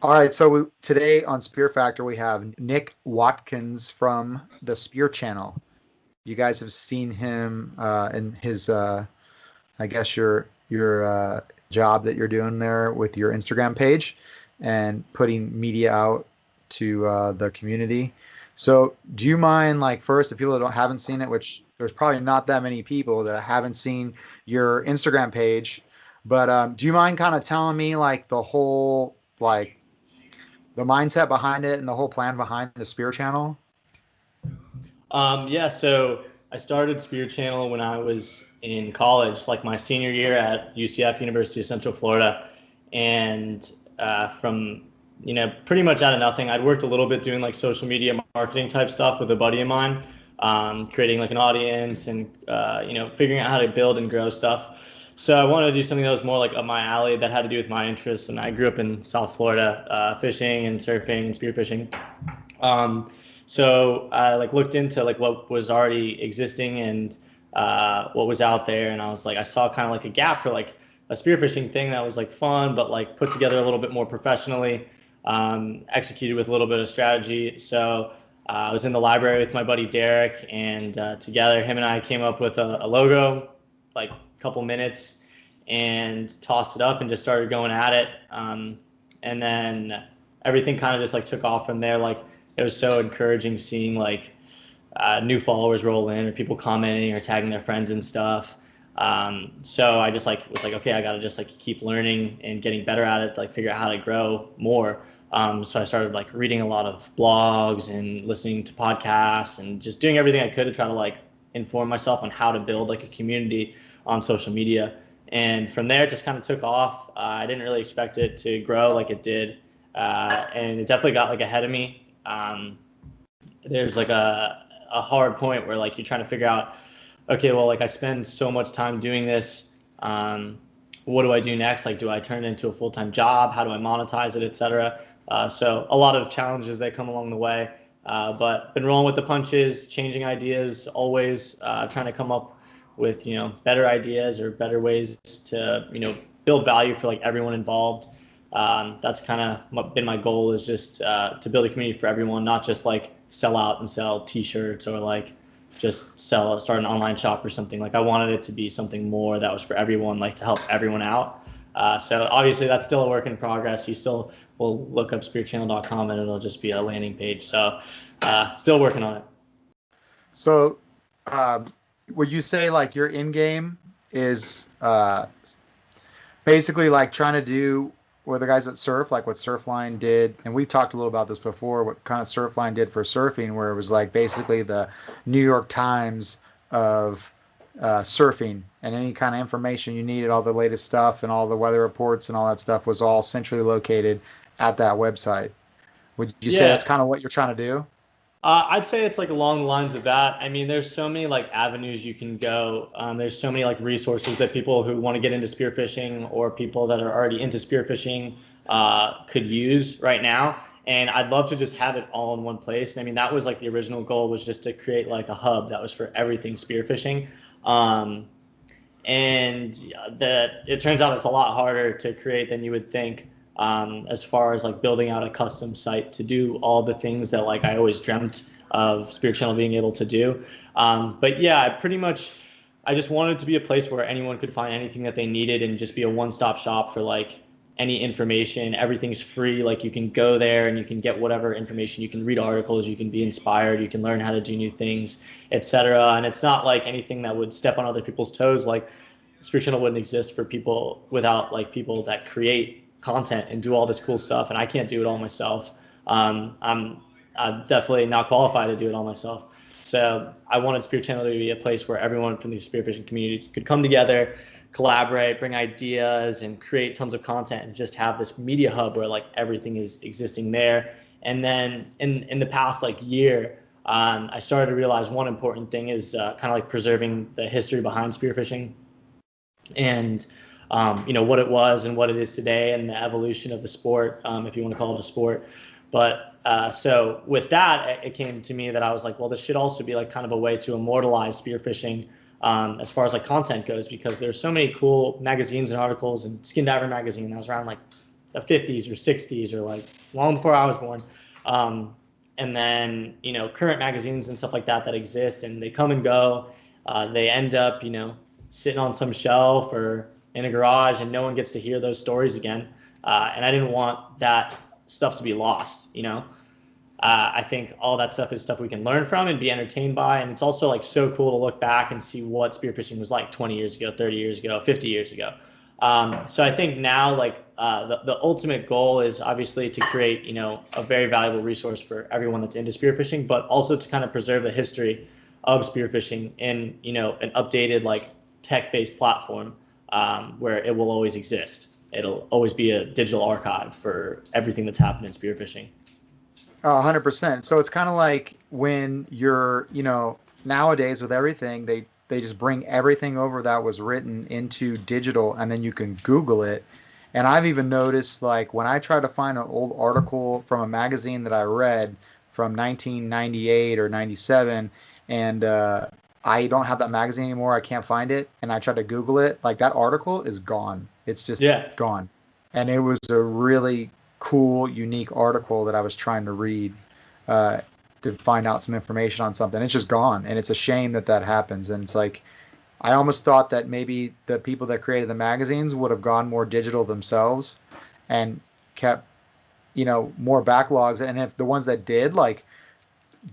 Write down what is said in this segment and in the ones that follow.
All right, so today on Spearfactor we have Nick Watkins from the Spearchannel. You guys have seen him in his, I guess your job that you're doing there with your Instagram page and putting media out to the community. So, do you mind, like, first, if people that haven't seen it, which there's probably not that many people that haven't seen your Instagram page, but do you mind kind of telling me like the whole like the mindset behind it and the whole plan behind the Spear Channel? Yeah, so I started Spearchannel when I was in college, like my senior year at UCF, University of Central Florida. And from, pretty much out of nothing, I'd worked a little bit doing like social media marketing type stuff with a buddy of mine, creating like an audience and, figuring out how to build and grow stuff. So I wanted to do something that was more like up my alley that had to do with my interests. And I grew up in South Florida, fishing and surfing and spearfishing. So I like looked into like what was already existing and what was out there, and I was like, I saw kind of like a gap for like a spearfishing thing that was like fun, but like put together a little bit more professionally, executed with a little bit of strategy. So I was in the library with my buddy Derek, and together him and I came up with a logo, like a couple minutes, and tossed it up and just started going at it. And then everything kind of just like took off from there. Like it was so encouraging seeing like new followers roll in or people commenting or tagging their friends and stuff. So I just like was like, okay, I got to just like keep learning and getting better at it, like figure out how to grow more. So I started like reading a lot of blogs and listening to podcasts and just doing everything I could to try to like inform myself on how to build like a community on social media. And from there, it just kind of took off. I didn't really expect it to grow like it did. And it definitely got like ahead of me. There's like a hard point where like you're trying to figure out, okay, well, like I spend so much time doing this. What do I do next? Like, do I turn it into a full-time job? How do I monetize it, et cetera? So a lot of challenges that come along the way, but been rolling with the punches, changing ideas, always trying to come up with, better ideas or better ways to, build value for like everyone involved. That's kind of been my goal, is just to build a community for everyone, not just like sell out and sell t-shirts or like just start an online shop or something. Like I wanted it to be something more that was for everyone, like to help everyone out. So obviously that's still a work in progress. You still will look up spearchannel.com and it'll just be a landing page. So still working on it. So would you say like your end game is basically like trying to do what the guys that surf, like what Surfline did, and we talked a little about this before, what kind of Surfline did for surfing, where it was like basically the New York Times of surfing, and any kind of information you needed, all the latest stuff and all the weather reports and all that stuff was all centrally located at that website. Would you say that's kind of what you're trying to do? I'd say it's like along the lines of that. I mean, there's so many like avenues you can go. There's so many like resources that people who want to get into spearfishing or people that are already into spearfishing could use right now. And I'd love to just have it all in one place. And I mean, that was like the original goal, was just to create like a hub that was for everything spearfishing. And that it turns out it's a lot harder to create than you would think. As far as like building out a custom site to do all the things that like I always dreamt of Spearchannel being able to do. But yeah, I just wanted to be a place where anyone could find anything that they needed and just be a one-stop shop for like any information. Everything's free. Like you can go there and you can get whatever information. You can read articles, you can be inspired, you can learn how to do new things, etc. And it's not like anything that would step on other people's toes. Like Spearchannel wouldn't exist for people without like people that create content and do all this cool stuff, and I can't do it all myself. I'm definitely not qualified to do it all myself. So I wanted Spearchannel to be a place where everyone from the spearfishing community could come together, collaborate, bring ideas, and create tons of content, and just have this media hub where like everything is existing there. And then in the past like year, I started to realize one important thing is kind of like preserving the history behind spearfishing, and what it was and what it is today, and the evolution of the sport, if you want to call it a sport. But so with that, it came to me that I was like, well, this should also be like kind of a way to immortalize spearfishing as far as like content goes, because there's so many cool magazines and articles, and Skin Diver magazine that was around like the 50s or 60s or like long before I was born. And then, you know, current magazines and stuff like that that exist, and they come and go. They end up, you know, sitting on some shelf or in a garage, and no one gets to hear those stories again. And I didn't want that stuff to be lost, you know. I think all that stuff is stuff we can learn from and be entertained by. And it's also like so cool to look back and see what spearfishing was like 20 years ago, 30 years ago, 50 years ago. So I think now like the ultimate goal is obviously to create, you know, a very valuable resource for everyone that's into spearfishing, but also to kind of preserve the history of spearfishing in, you know, an updated like tech-based platform where it will always exist. It'll always be a digital archive for everything that's happened in spearfishing. 100%. So it's kind of like when you're, you know, nowadays with everything, they just bring everything over that was written into digital, and then you can Google it. And I've even noticed, like, when I try to find an old article from a magazine that I read from 1998 or 97, and I don't have that magazine anymore, I can't find it, and I try to Google it, like, that article is gone. It's just gone. And it was a really cool, unique article that I was trying to read to find out some information on something. It's just gone, and it's a shame that that happens. And it's like, I almost thought that maybe the people that created the magazines would have gone more digital themselves and kept, you know, more backlogs. And if the ones that did, like,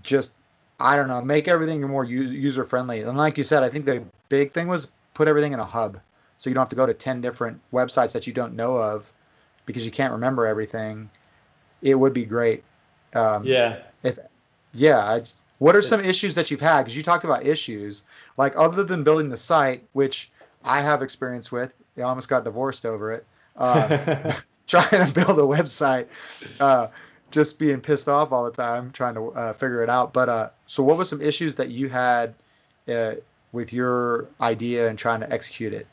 just, I don't know, make everything more user friendly. And like you said, I think the big thing was put everything in a hub, so you don't have to go to 10 different websites that you don't know of because you can't remember everything. It would be great. What are some issues that you've had? Because you talked about issues, like, other than building the site, which I have experience with. I almost got divorced over it. Trying to build a website, just being pissed off all the time, trying to figure it out. But so what were some issues that you had with your idea and trying to execute it?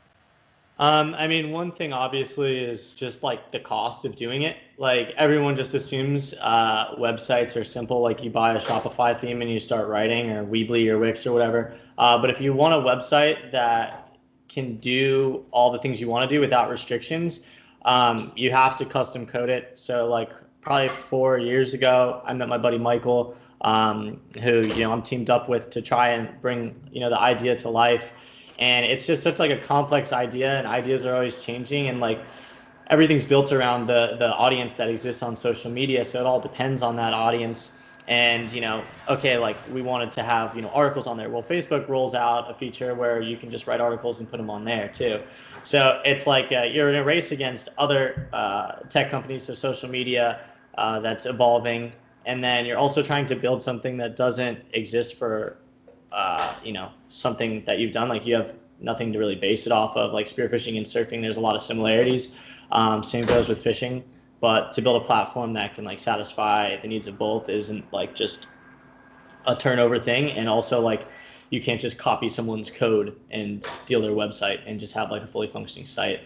I mean, one thing obviously is just like the cost of doing it. Like, everyone just assumes websites are simple. Like, you buy a Shopify theme and you start writing, or Weebly or Wix or whatever. But if you want a website that can do all the things you want to do without restrictions, you have to custom code it. So like probably 4 years ago, I met my buddy Michael, who, you know, I'm teamed up with to try and bring, you know, the idea to life. And it's just such like a complex idea, and ideas are always changing, and like everything's built around the audience that exists on social media. So it all depends on that audience. And, you know, okay, like we wanted to have, you know, articles on there. Well, Facebook rolls out a feature where you can just write articles and put them on there too. So it's like you're in a race against other tech companies, so social media that's evolving. And then you're also trying to build something that doesn't exist for you know, something that you've done. Like, you have nothing to really base it off of. Like spearfishing and surfing, there's a lot of similarities. Same goes with fishing. But to build a platform that can like satisfy the needs of both isn't like just a turnover thing. And also, like, you can't just copy someone's code and steal their website and just have like a fully functioning site.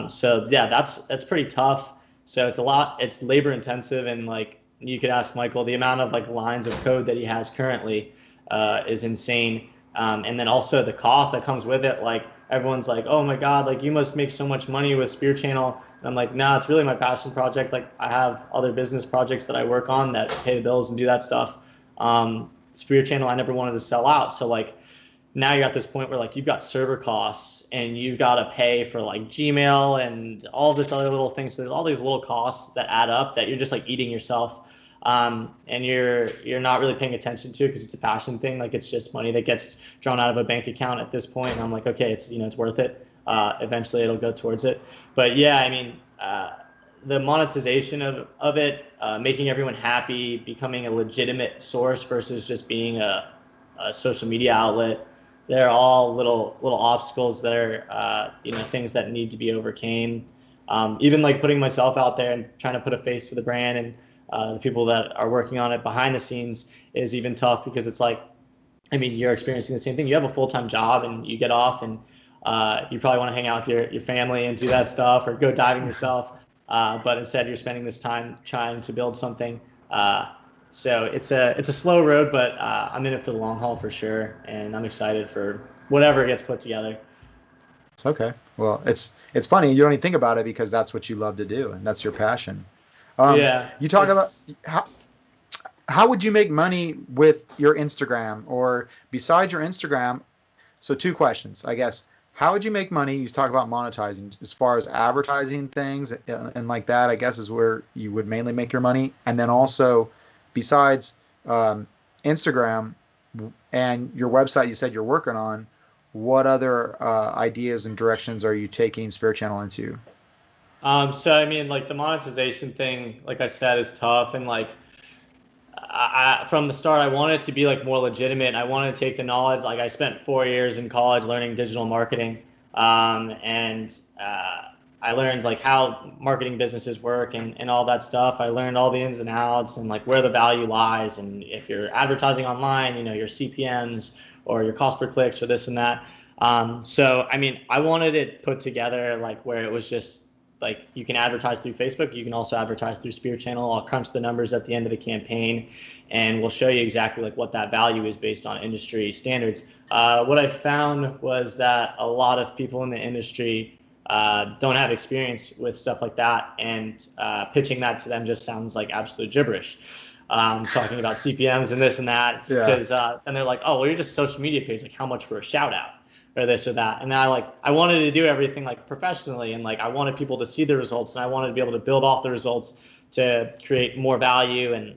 So yeah, that's pretty tough. So it's labor intensive, and like you could ask Michael, the amount of like lines of code that he has currently is insane. And then also the cost that comes with it. Like, everyone's like, oh my God, like you must make so much money with Spearchannel. And I'm like, nah, it's really my passion project. Like, I have other business projects that I work on that pay the bills and do that stuff. Spearchannel, I never wanted to sell out. So like, now you're at this point where like you've got server costs, and you've got to pay for like Gmail and all this other little things. So there's all these little costs that add up that you're just like eating yourself. And you're not really paying attention to, because it's a passion thing. Like, it's just money that gets drawn out of a bank account at this point. And I'm like, okay, it's, you know, it's worth it. Eventually it'll go towards it. But yeah, I mean, the monetization of it, making everyone happy, becoming a legitimate source versus just being a social media outlet, they're all little obstacles that are, you know, things that need to be overcame. Even like putting myself out there and trying to put a face to the brand, and the people that are working on it behind the scenes is even tough, because it's like, I mean, you're experiencing the same thing. You have a full-time job and you get off, and you probably want to hang out with your family and do that stuff, or go diving yourself. But instead you're spending this time trying to build something. So it's a slow road, but I'm in it for the long haul for sure. And I'm excited for whatever gets put together. So Okay. Well, it's funny. You don't even think about it because that's what you love to do and that's your passion. Yeah, You talk about it's how would you make money with your Instagram or besides your Instagram? So two questions, I guess. How would you make money? You talk about monetizing as far as advertising things and like that, I guess is where you would mainly make your money. And then also besides Instagram and your website you said you're working on, what other ideas and directions are you taking Spearchannel into? so I mean, like the monetization thing, like I said, is tough, and like from the start, I wanted it to be like more legitimate. I wanted to take the knowledge. Like I spent 4 years in college learning digital marketing, and I learned like how marketing businesses work and all that stuff. I learned all the ins and outs and like where the value lies. And if you're advertising online, you know, your CPMs or your cost per clicks or this and that. So I mean, I wanted it put together like where it was just like you can advertise through Facebook, you can also advertise through Spearchannel. I'll crunch the numbers at the end of the campaign, and we'll show you exactly like what that value is based on industry standards. What I found was that a lot of people in the industry don't have experience with stuff like that, and pitching that to them just sounds like absolute gibberish. Talking about CPMs and this and that, Yeah. because and they're like, oh, well, you're just a social media page. Like, how much for a shout out? Or this or that. And I wanted to do everything like professionally, and like I wanted people to see the results, and I wanted to be able to build off the results to create more value and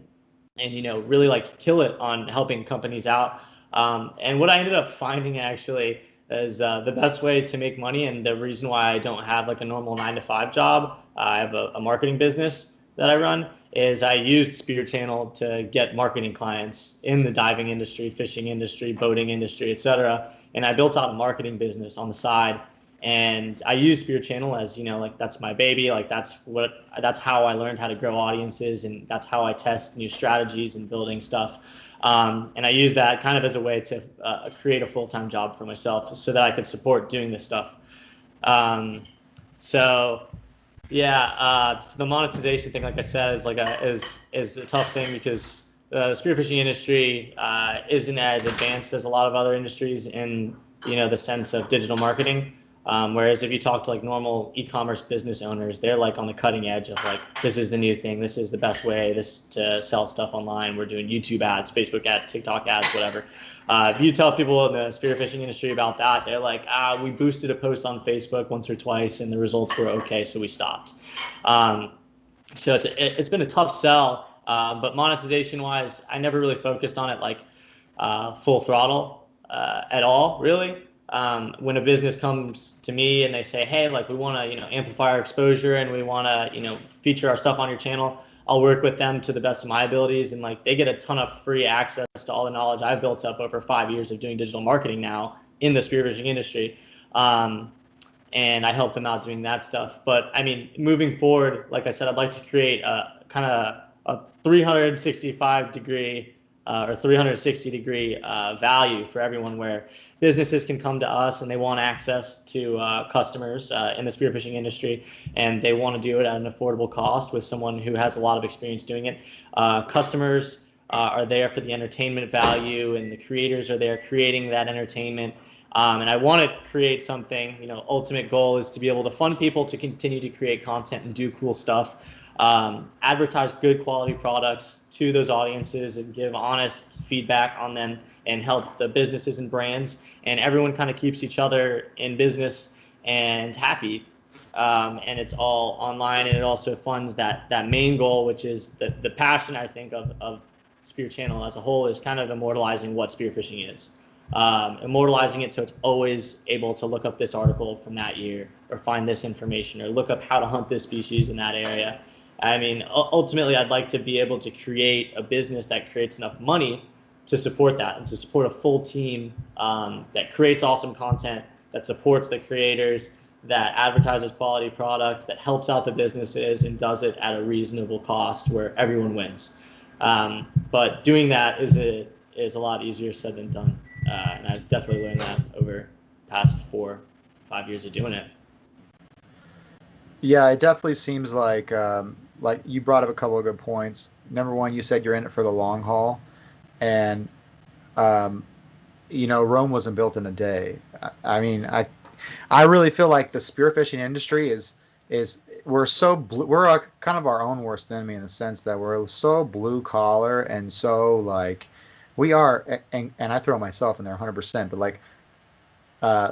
you know really like kill it on helping companies out. And what I ended up finding actually is the best way to make money, and the reason why I don't have like a normal 9 to 5 job. I have a marketing business that I run. Is I used Spearchannel to get marketing clients in the diving industry, fishing industry, boating industry, etc. And I built out a marketing business on the side, and I use Spearchannel as, you know, like that's my baby. Like that's how I learned how to grow audiences, and that's how I test new strategies and building stuff. And I use that kind of as a way to create a full-time job for myself so that I could support doing this stuff. So yeah, so the monetization thing, like I said, is like is a tough thing because the spearfishing industry isn't as advanced as a lot of other industries in, you know, the sense of digital marketing. Whereas if you talk to like normal e-commerce business owners, they're like on the cutting edge of like, this is the new thing, this is the best way this to sell stuff online. We're doing YouTube ads, Facebook ads, TikTok ads, whatever. If you tell people in the spearfishing industry about that, they're like, we boosted a post on Facebook once or twice and the results were okay, so we stopped. So it's been a tough sell, but monetization wise, I never really focused on it like full throttle at all, really. When a business comes to me and they say, hey, like we want to, you know, amplify our exposure and we want to, you know, feature our stuff on your channel, I'll work with them to the best of my abilities, and like they get a ton of free access to all the knowledge I've built up over 5 years of doing digital marketing now in the spearfishing industry. And I help them out doing that stuff. But I mean, moving forward, like I said, I'd like to create a kind of a 365 degree or 360 degree value for everyone, where businesses can come to us and they want access to customers in the spearfishing industry, and they want to do it at an affordable cost with someone who has a lot of experience doing it. Customers are there for the entertainment value, and the creators are there creating that entertainment. And I want to create something, you know, ultimate goal is to be able to fund people to continue to create content and do cool stuff. Advertise good quality products to those audiences and give honest feedback on them and help the businesses and brands, and everyone kind of keeps each other in business and happy. And it's all online, and it also funds that main goal, which is the passion, I think, of Spearchannel as a whole, is kind of immortalizing what spearfishing is. Immortalizing it so it's always able to look up this article from that year or find this information or look up how to hunt this species in that area. I mean, ultimately, I'd like to be able to create a business that creates enough money to support that and to support a full team that creates awesome content, that supports the creators, that advertises quality product, that helps out the businesses and does it at a reasonable cost where everyone wins. But doing that is a lot easier said than done. And I've definitely learned that over the past 4-5 years of doing it. Yeah, it definitely seems like you brought up a couple of good points. Number one, you said you're in it for the long haul, and you know, Rome wasn't built in a day. I mean, I really feel like the spearfishing industry is we're so we're kind of our own worst enemy in the sense that we're so blue collar and so like we are, and I throw myself in there 100%, but like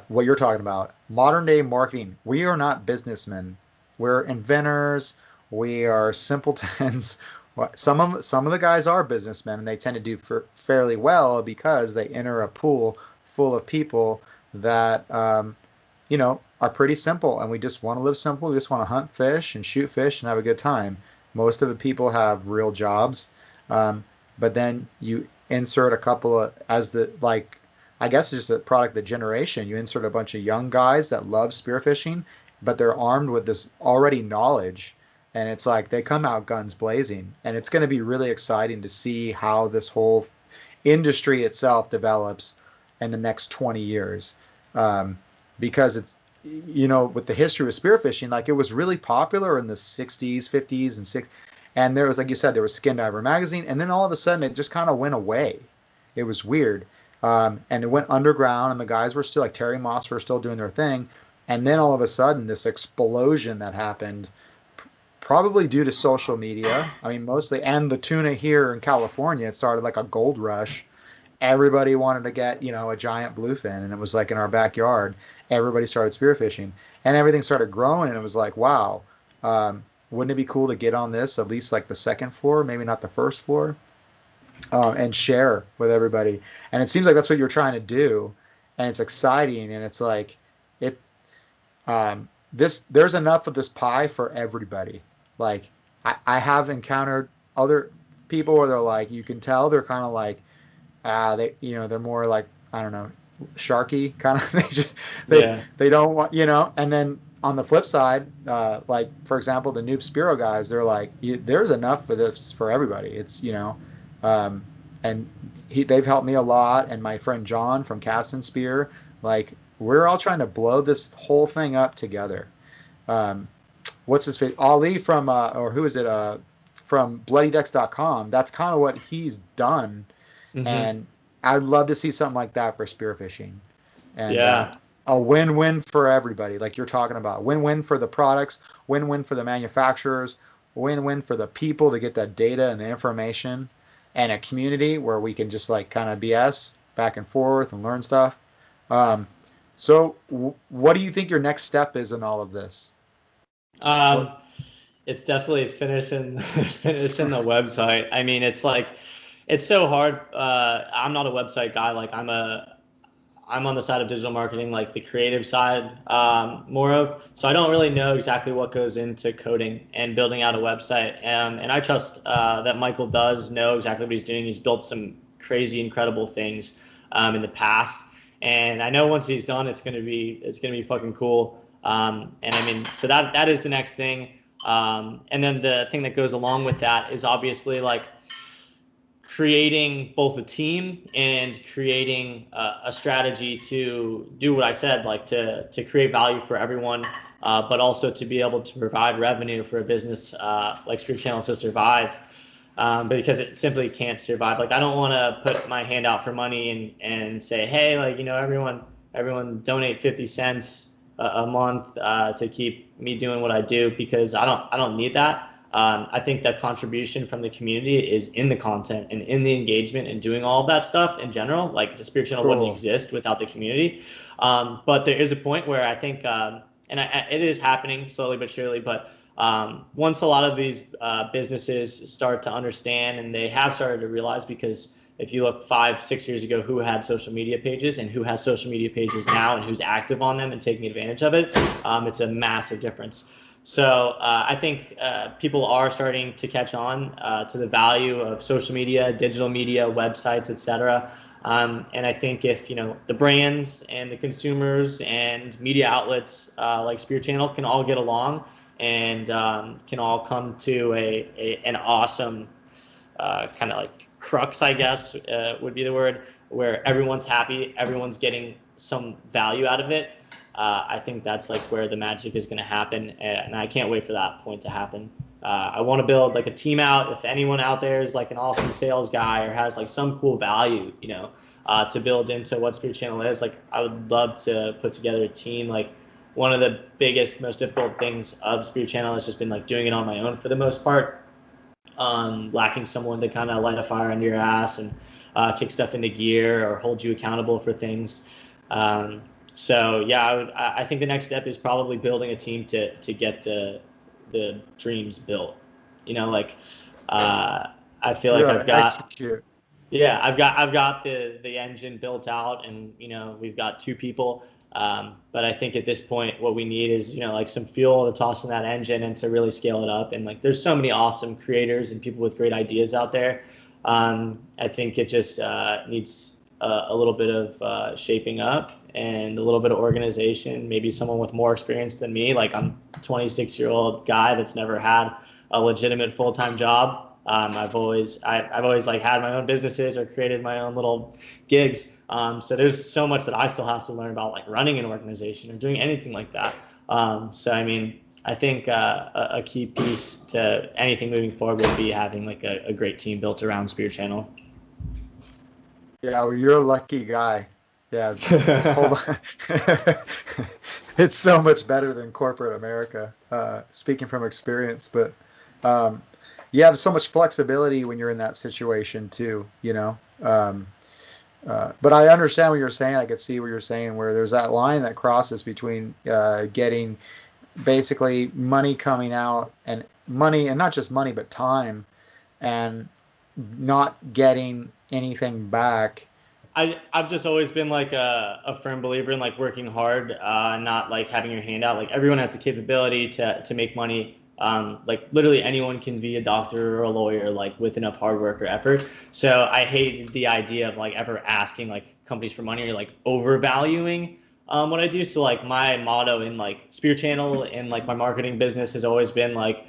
what you're talking about, modern day marketing, we are not businessmen. We're inventors. We are simpletons. Some of the guys are businessmen, and they tend to do fairly well because they enter a pool full of people that are pretty simple, and we just want to live simple. We just want to hunt fish and shoot fish and have a good time. Most of the people have real jobs, but then you insert a couple of as the like I guess it's just a product of the generation. You insert a bunch of young guys that love spearfishing, but they're armed with this already knowledge. And it's like they come out guns blazing. And it's going to be really exciting to see how this whole industry itself develops in the next 20 years. Because it's, with the history of spearfishing, like it was really popular in the 60s, 50s, and 60s. And there was, like you said, there was Skin Diver magazine. And then all of a sudden it just kind of went away. It was weird. And it went underground, and the guys were still like Terry Moss were still doing their thing. And then all of a sudden, this explosion that happened, probably due to social media. I mean, mostly, and the tuna here in California, it started like a gold rush. Everybody wanted to get, a giant bluefin, and it was like in our backyard. Everybody started spearfishing, and everything started growing, and it was like, wow, wouldn't it be cool to get on this, at least like the second floor, maybe not the first floor? And share with everybody. And it seems like that's what you're trying to do, and it's exciting. And it's like there's enough of this pie for everybody. Like I have encountered other people where they're like, you can tell they're kind of like they're more like, I don't know, sharky kind of. They don't want, and then on the flip side, like for example, the Noob Spiro guys, they're like, there's enough for this for everybody. It's and they've helped me a lot, and my friend John from Cast and Spear, like we're all trying to blow this whole thing up together. What's his face? Ali from or who is it? From BloodyDecks.com. That's kind of what he's done, and I'd love to see something like that for spearfishing. And a win-win for everybody, like you're talking about. Win-win for the products, win-win for the manufacturers, win-win for the people to get that data and the information, and a community where we can just like kind of BS back and forth and learn stuff. So what do you think your next step is in all of this? It's definitely finishing the website. I mean, it's like, it's so hard. I'm not a website guy. Like I'm on the side of digital marketing, like the creative side, more of. So I don't really know exactly what goes into coding and building out a website. And I trust that Michael does know exactly what he's doing. He's built some crazy, incredible things in the past, and I know once he's done, it's gonna be fucking cool. And I mean, so that is the next thing. And then the thing that goes along with that is obviously like creating both a team and creating a strategy to do what I said, like to create value for everyone, but also to be able to provide revenue for a business like Spearchannel to survive, because it simply can't survive. Like I don't want to put my hand out for money and say, hey, like, everyone donate 50 cents a month to keep me doing what I do, because I don't need that. I think that contribution from the community is in the content and in the engagement and doing all of that stuff in general. Like the Spearchannel wouldn't exist without the community. But there is a point where I think, it is happening slowly but surely, but once a lot of these businesses start to understand, and they have started to realize, because if you look 5-6 years ago, who had social media pages and who has social media pages now and who's active on them and taking advantage of it, it's a massive difference. So I think people are starting to catch on to the value of social media, digital media, websites, etc. And I think if the brands and the consumers and media outlets like Spearchannel can all get along and can all come to an awesome kind of like crux, I guess would be the word, where everyone's happy, everyone's getting some value out of it. I think that's like where the magic is going to happen, and I can't wait for that point to happen. I want to build like a team out. If anyone out there is like an awesome sales guy or has like some cool value, to build into what Spearchannel is. Like, I would love to put together a team. Like, one of the biggest, most difficult things of Spearchannel has just been like doing it on my own for the most part. Lacking someone to kind of light a fire under your ass and kick stuff into gear or hold you accountable for things. So yeah, I think the next step is probably building a team to get the dreams built. You know, like I feel like I've got execute. yeah, I've got the engine built out, and you know, we've got 2 people. But I think at this point, what we need is, you know, like some fuel to toss in that engine and to really scale it up. And like, there's so many awesome creators and people with great ideas out there. I think it just needs a little bit of shaping up and a little bit of organization. Maybe someone with more experience than me. Like, I'm a 26-year-old guy that's never had a legitimate full-time job. I've always like had my own businesses or created my own little gigs. So there's so much that I still have to learn about, like running an organization or doing anything like that. So I mean, I think a key piece to anything moving forward would be having like a great team built around Spearchannel. Yeah, well, you're a lucky guy. Yeah, just hold on. It's so much better than corporate America, speaking from experience. But you have so much flexibility when you're in that situation too, you know. But I understand what you're saying. I could see what you're saying, where there's that line that crosses between getting basically money coming out, and money, and not just money, but time, and not getting anything back. I've just always been like a firm believer in like working hard, not like having your hand out. Like, everyone has the capability to make money. Like, literally anyone can be a doctor or a lawyer, like, with enough hard work or effort. So I hate the idea of like ever asking like companies for money or like overvaluing what I do. So like, my motto in like Spearchannel and like my marketing business has always been like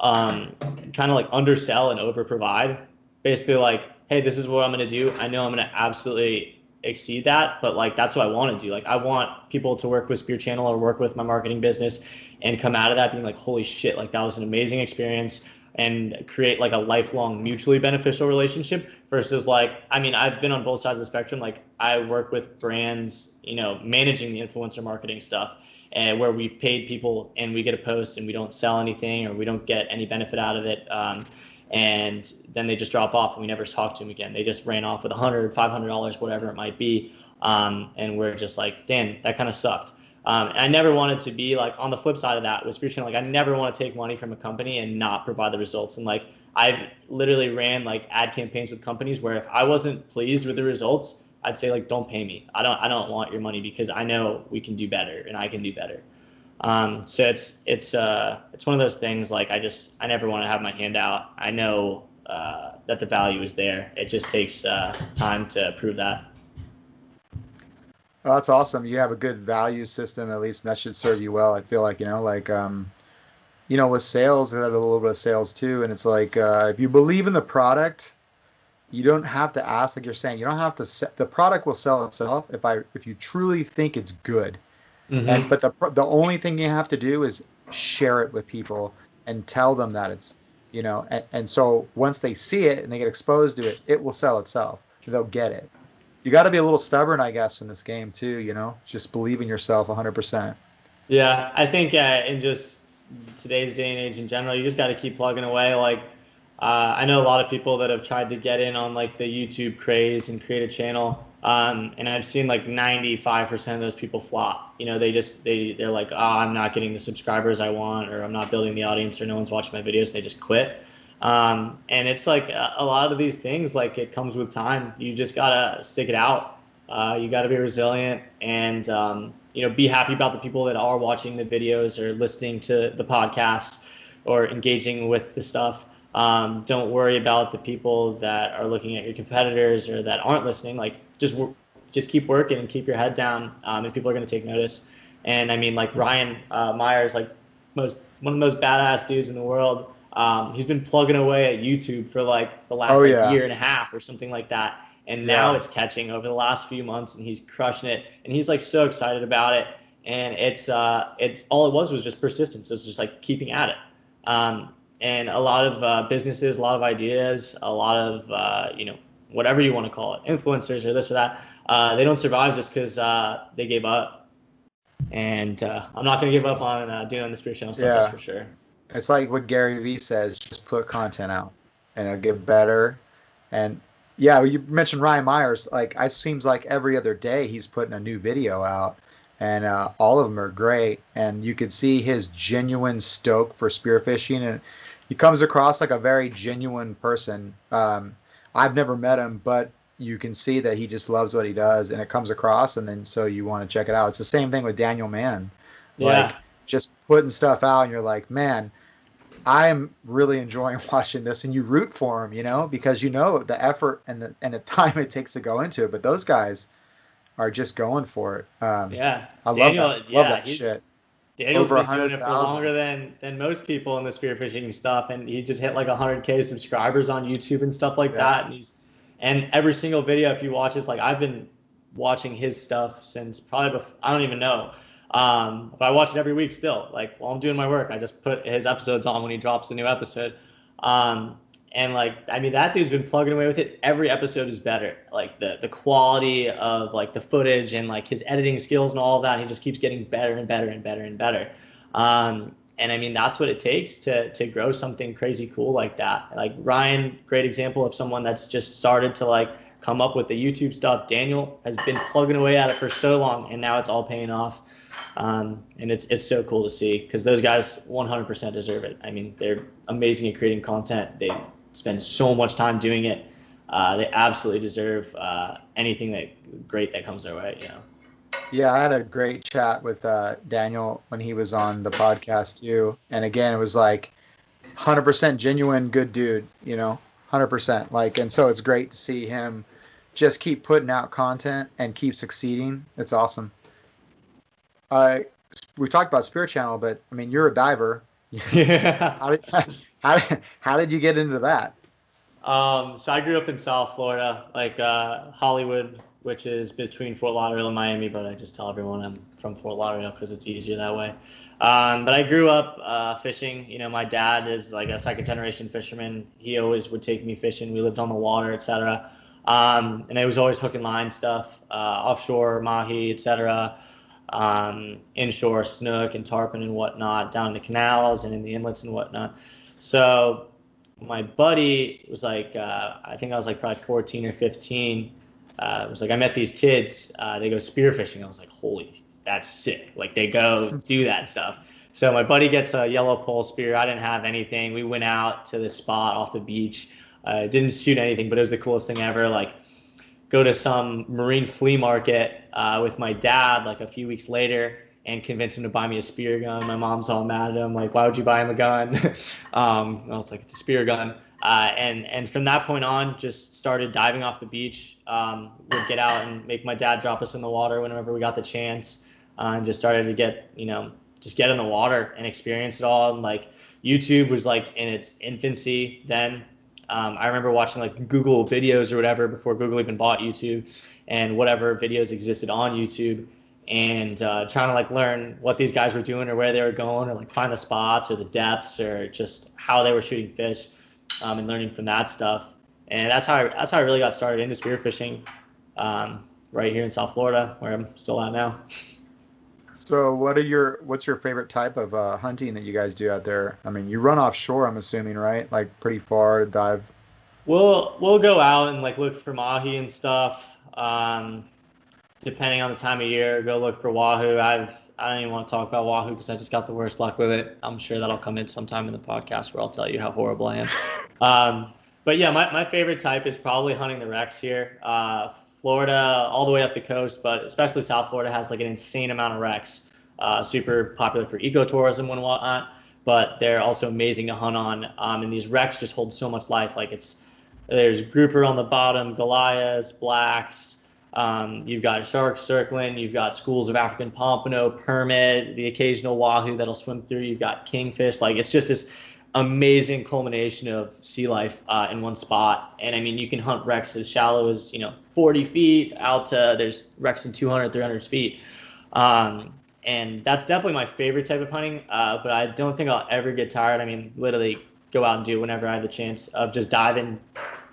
kind of like undersell and over provide. Basically, like, hey, this is what I'm gonna do. I know I'm gonna absolutely exceed that, but like, that's what I want to do. Like, I want people to work with Spearchannel or work with my marketing business and come out of that being like, holy shit, like, that was an amazing experience, and create like a lifelong mutually beneficial relationship. Versus like, I mean, I've been on both sides of the spectrum. Like, I work with brands, you know, managing the influencer marketing stuff, and where we've paid people and we get a post and we don't sell anything or we don't get any benefit out of it. And then they just drop off and we never talk to them again. They just ran off with $100, $500, whatever it might be. And we're just like, damn, that kind of sucked. And I never wanted to be like on the flip side of that with Spearchannel. Like, I never want to take money from a company and not provide the results. And like, I've literally ran like ad campaigns with companies where if I wasn't pleased with the results, I'd say like, don't pay me. I don't want your money, because I know we can do better and I can do better. So it's one of those things. Like, I never want to have my hand out. I know that the value is there. It just takes time to prove that. Oh, that's awesome. You have a good value system, at least, and that should serve you well. I feel like, like, with sales, I have a little bit of sales too. And it's like, if you believe in the product, you don't have to ask, like you're saying, you don't have to, the product will sell itself if you truly think it's good. Mm-hmm. But the only thing you have to do is share it with people and tell them that it's, and so once they see it and they get exposed to it, it will sell itself. They'll get it. You got to be a little stubborn, I guess, in this game too, just believe in yourself 100%. Yeah, I think in just today's day and age in general, you just got to keep plugging away. Like, I know a lot of people that have tried to get in on like the YouTube craze and create a channel. And I've seen like 95% of those people flop. They're like, oh, I'm not getting the subscribers I want, or I'm not building the audience, or no one's watching my videos. They just quit. And it's like a lot of these things, like, it comes with time. You just gotta stick it out. You gotta be resilient, and be happy about the people that are watching the videos or listening to the podcast or engaging with the stuff. Don't worry about the people that are looking at your competitors or that aren't listening. Like, just keep working and keep your head down, and people are going to take notice. And I mean, like, Ryan Myers, like one of the most badass dudes in the world. He's been plugging away at YouTube for like the last year and a half or something like that. And now it's catching over the last few months, and he's crushing it. And he's like so excited about it. And it's all it was just persistence. It was just like keeping at it. And a lot of businesses, a lot of ideas, a lot of whatever you want to call it, influencers or this or that, they don't survive just because they gave up. And I'm not going to give up on doing the Spearchannel stuff, that's for sure. It's like what Gary Vee says, just put content out and it'll get better. And yeah, you mentioned Ryan Myers. Like, it seems like every other day he's putting a new video out, and all of them are great. And you can see his genuine stoke for spearfishing, and he comes across like a very genuine person. I've never met him, but you can see that he just loves what he does, and it comes across, and then so you want to check it out. It's the same thing with Daniel Mann. Yeah. Like, just putting stuff out, and you're like, man, I am really enjoying watching this, and you root for him, because you know the effort and the time it takes to go into it. But those guys are just going for it. Yeah, I Daniel, love that shit. Daniel's Over been doing it for 100,000. longer than most people in the spearfishing stuff, and he just hit like 100K subscribers on YouTube and stuff like that. And every single video, if you watch, is like, I've been watching his stuff since probably I don't even know. But I watch it every week still. Like, while I'm doing my work, I just put his episodes on when he drops a new episode. And like, I mean, that dude's been plugging away with it. Every episode is better. Like the quality of like the footage and like his editing skills and all of that. He just keeps getting better and better and better and better. And I mean, that's what it takes to grow something crazy cool like that. Like Ryan, great example of someone that's just started to like come up with the YouTube stuff. Daniel has been plugging away at it for so long, and now it's all paying off. And it's so cool to see, because those guys 100% deserve it. I mean, they're amazing at creating content. They spend so much time doing it. They absolutely deserve anything great that comes their way. Yeah, I had a great chat with Daniel when he was on the podcast too. And again, it was like 100% genuine, good dude, 100%. Like, and so it's great to see him just keep putting out content and keep succeeding. It's awesome. We talked about Spearchannel, but I mean, you're a diver. Yeah. How did you get into that? So I grew up in South Florida, like Hollywood, which is between Fort Lauderdale and Miami, but I just tell everyone I'm from Fort Lauderdale because it's easier that way. But I grew up fishing. My dad is like a second generation fisherman. He always would take me fishing. We lived on the water, etc. And I was always hooking line stuff, offshore, mahi, etc. Inshore snook and tarpon and whatnot, down in the canals and in the inlets and whatnot. So my buddy was like, I think I was like probably 14 or 15. It was like, I met these kids, they go spearfishing. I was like, holy, that's sick. Like, they go do that stuff. So my buddy gets a yellow pole spear. I didn't have anything. We went out to this spot off the beach. Didn't shoot anything, but it was the coolest thing ever. Like, go to some marine flea market with my dad like a few weeks later and convince him to buy me a spear gun. My mom's all mad at him, like, why would you buy him a gun? I was like, it's a spear gun. And from that point on, just started diving off the beach. Would get out and make my dad drop us in the water whenever we got the chance. And just started to get, just get in the water and experience it all. And like, YouTube was like in its infancy then. I remember watching like Google videos or whatever before Google even bought YouTube, and whatever videos existed on YouTube, and trying to like learn what these guys were doing or where they were going, or like find the spots or the depths or just how they were shooting fish, and learning from that stuff. And that's how I really got started into spearfishing, right here in South Florida, where I'm still at now. So what's your favorite type of hunting that you guys do out there? I mean, you run offshore, I'm assuming, right? Like pretty far to dive. We'll go out and like look for mahi and stuff. Depending on the time of year, go look for wahoo. I don't even want to talk about wahoo because I just got the worst luck with it. I'm sure that'll come in sometime in the podcast where I'll tell you how horrible I am. But yeah, my favorite type is probably hunting the wrecks here. Florida, all the way up the coast, but especially South Florida has like an insane amount of wrecks. Super popular for ecotourism and whatnot, but they're also amazing to hunt on. And these wrecks just hold so much life. Like there's grouper on the bottom, Goliaths, blacks. You've got sharks circling. You've got schools of African pompano, permit, the occasional wahoo that'll swim through. You've got kingfish. Like, it's just this amazing culmination of sea life in one spot. And I mean, you can hunt wrecks as shallow as 40 feet out to there's wrecks in 200, 300 feet. And that's definitely my favorite type of hunting. But I don't think I'll ever get tired. I mean, literally go out and do it whenever I have the chance of just diving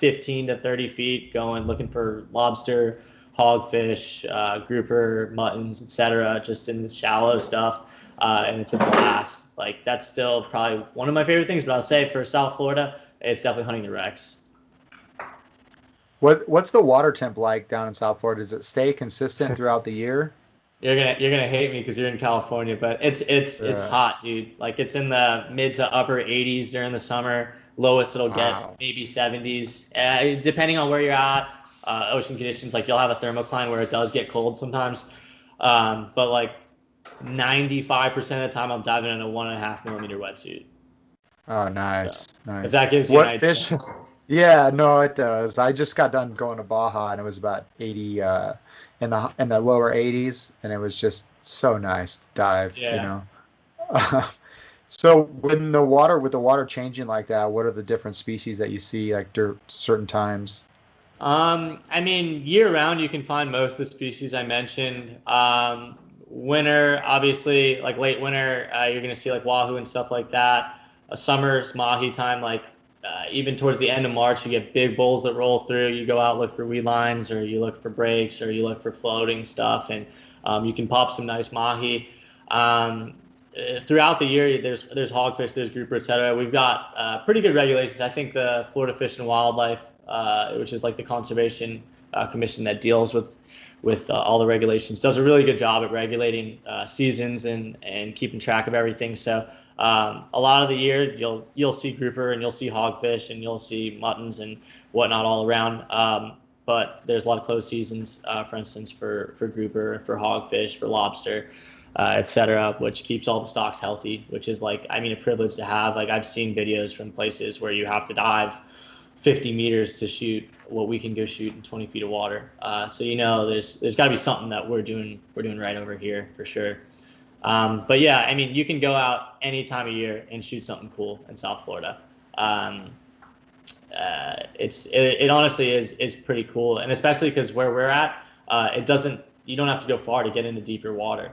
15 to 30 feet, going looking for lobster, hogfish, grouper, muttons, etc. Just in the shallow stuff, and it's a blast. Like that's still probably one of my favorite things. But I'll say for South Florida, it's definitely hunting the wrecks. What's the water temp like down in South Florida? Does it stay consistent throughout the year? You're gonna hate me because you're in California, but it's hot, dude. Like it's in the mid to upper 80s during the summer. Lowest it'll get maybe 70s, depending on where you're at. Ocean conditions, like you'll have a thermocline where it does get cold sometimes, but like 95% of the time I'm diving in a 1.5 millimeter wetsuit. Oh, nice, So, nice. if that gives you an idea. Fish? Yeah, no, it does. I just got done going to Baja, and it was about 80 in the lower 80s, and it was just so nice to dive. Yeah. You know. So with the water changing like that, what are the different species that you see like certain times? I mean, year round, you can find most of the species I mentioned. Winter, obviously, like late winter, you're going to see like wahoo and stuff like that. Summer's mahi time, like even towards the end of March, you get big bulls that roll through. You go out, look for weed lines, or you look for breaks, or you look for floating stuff, and you can pop some nice mahi. Throughout the year, there's hogfish, there's grouper, etc. We've got pretty good regulations. I think the Florida Fish and Wildlife, which is like the conservation commission that deals with all the regulations, does a really good job at regulating seasons and keeping track of everything. So a lot of the year you'll see grouper and you'll see hogfish and you'll see muttons and whatnot all around. But there's a lot of closed seasons, for instance, for grouper, for hogfish, for lobster, etc., which keeps all the stocks healthy, which is like, I mean, a privilege to have. Like I've seen videos from places where you have to dive 50 meters to shoot what we can go shoot in 20 feet of water. So there's got to be something that we're doing right over here for sure. But yeah, I mean, you can go out any time of year and shoot something cool in South Florida. It honestly is pretty cool, and especially because where we're at, you don't have to go far to get into deeper water.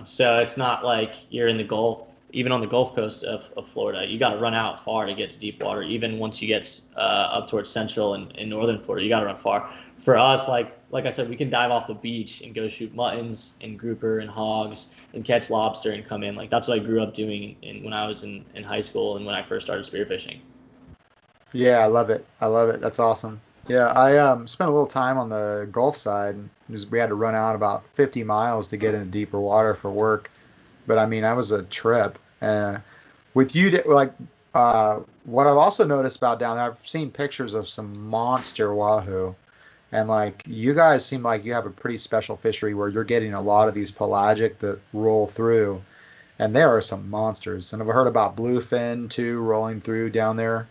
So it's not like you're in the Gulf. Even on the Gulf Coast of Florida, you got to run out far to get to deep water. Even once you get up towards central and northern Florida, you got to run far. For us, like I said, we can dive off the beach and go shoot muttons and grouper and hogs and catch lobster and come in. Like that's what I grew up doing when I was in high school and when I first started spearfishing. Yeah, I love it. That's awesome. Yeah, I spent a little time on the Gulf side. We had to run out about 50 miles to get into deeper water for work. But I mean, that was a trip. With you, what I've also noticed about down there, I've seen pictures of some monster wahoo, and like you guys seem like you have a pretty special fishery where you're getting a lot of these pelagic that roll through, and there are some monsters. And I've heard about bluefin too rolling through down there.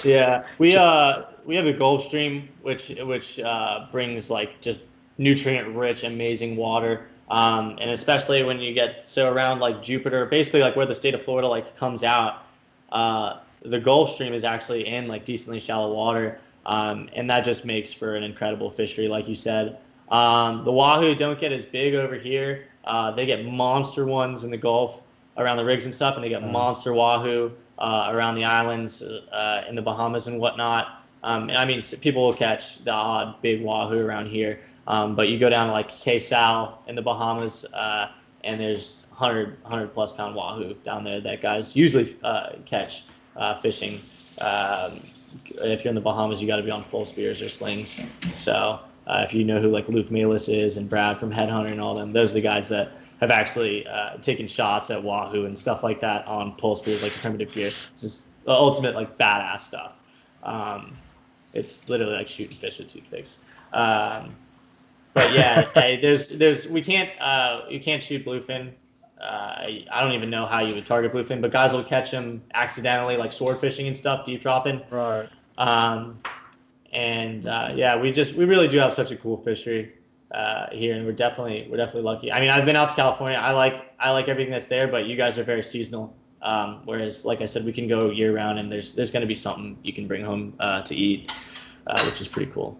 Yeah, we have the Gulf Stream, which brings like just nutrient-rich, amazing water. And especially when you get around like Jupiter, basically like where the state of Florida like comes out, the Gulf Stream is actually in like decently shallow water, and that just makes for an incredible fishery, like you said. The wahoo don't get as big over here. They get monster ones in the Gulf around the rigs and stuff, and they get monster wahoo around the islands in the Bahamas and whatnot. I mean, people will catch the odd big wahoo around here. But you go down to like Sal in the Bahamas, and there's 100 plus pound wahoo down there that guys usually catch fishing. If you're in the Bahamas, you got to be on full spears or slings. So if you know who like Luke Mealis is and Brad from Headhunter and all them, those are the guys that have actually taken shots at wahoo and stuff like that on pole spears, like primitive gear. It's just the ultimate like badass stuff. It's literally like shooting fish with toothpicks. But yeah, you can't shoot bluefin. I don't even know how you would target bluefin, but guys will catch them accidentally, like sword fishing and stuff, deep dropping. Right. Yeah, we really do have such a cool fishery here, and we're definitely lucky. I mean, I've been out to California. I like everything that's there, but you guys are very seasonal. Whereas, like I said, we can go year round, and there's going to be something you can bring home to eat, which is pretty cool.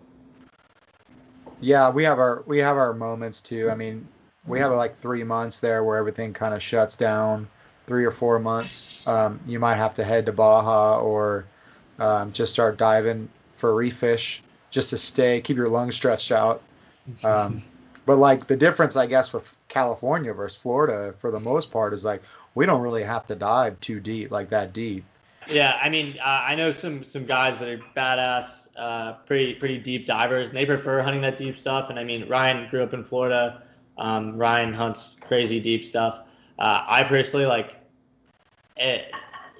Yeah, we have our moments too. I mean, we have like 3 months there where everything kind of shuts down. 3 or 4 months, you might have to head to Baja or just start diving for a reef fish, just to keep your lungs stretched out. But like the difference, I guess, with California versus Florida, for the most part, is like we don't really have to dive too deep, like that deep. Yeah, I mean, I know some guys that are badass, pretty deep divers, and they prefer hunting that deep stuff. And I mean, Ryan grew up in Florida. Ryan hunts crazy deep stuff. I personally like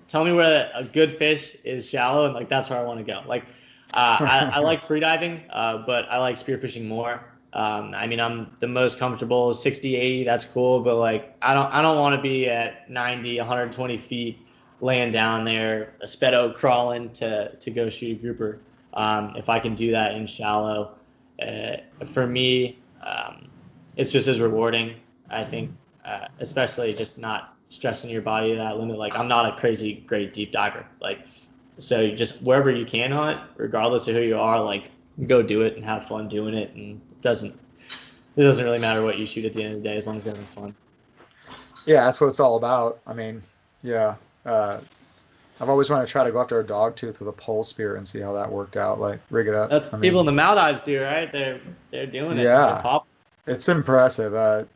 tell me where a good fish is shallow, and like that's where I want to go. Like, I like free diving, but I like spearfishing more. I mean, I'm the most comfortable 60, 80. That's cool, but like I don't want to be at 90, 120 feet laying down there, a speedo crawling to go shoot a grouper. If I can do that in shallow, for me, it's just as rewarding. I think, especially just not stressing your body to that limit. Like I'm not a crazy great deep diver. Like so, just wherever you can hunt, regardless of who you are, like go do it and have fun doing it. And it doesn't really matter what you shoot at the end of the day as long as you're having fun. Yeah, that's what it's all about. I mean, yeah. I've always wanted to try to go after a dog tooth with a pole spear and see how that worked out. Like rig it up. That's what people in the Maldives do, right? They're doing it. Yeah, it's impressive.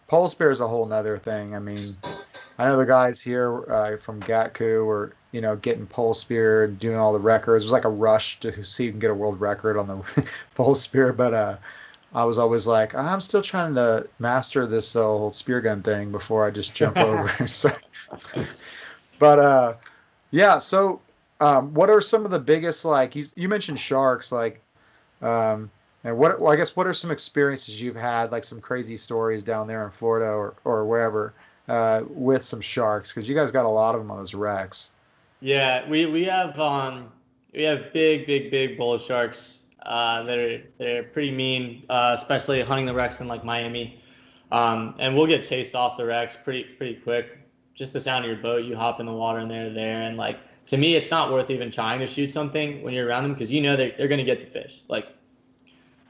Pole spear is a whole nother thing. I mean, I know the guys here from Gatku were, getting pole spear and doing all the records. It was like a rush to see who can get a world record on the pole spear. But I was always like, I'm still trying to master this whole spear gun thing before I just jump over. So, but yeah. So, what are some of the biggest, like you mentioned sharks, like, and I guess what are some experiences you've had, like some crazy stories down there in Florida or wherever, with some sharks? Because you guys got a lot of them on those wrecks. Yeah, we have big bull sharks they're pretty mean, especially hunting the wrecks in like Miami, and we'll get chased off the wrecks pretty quick. Just the sound of your boat, you hop in the water and they're there. And like to me, it's not worth even trying to shoot something when you're around them because they're gonna get the fish. Like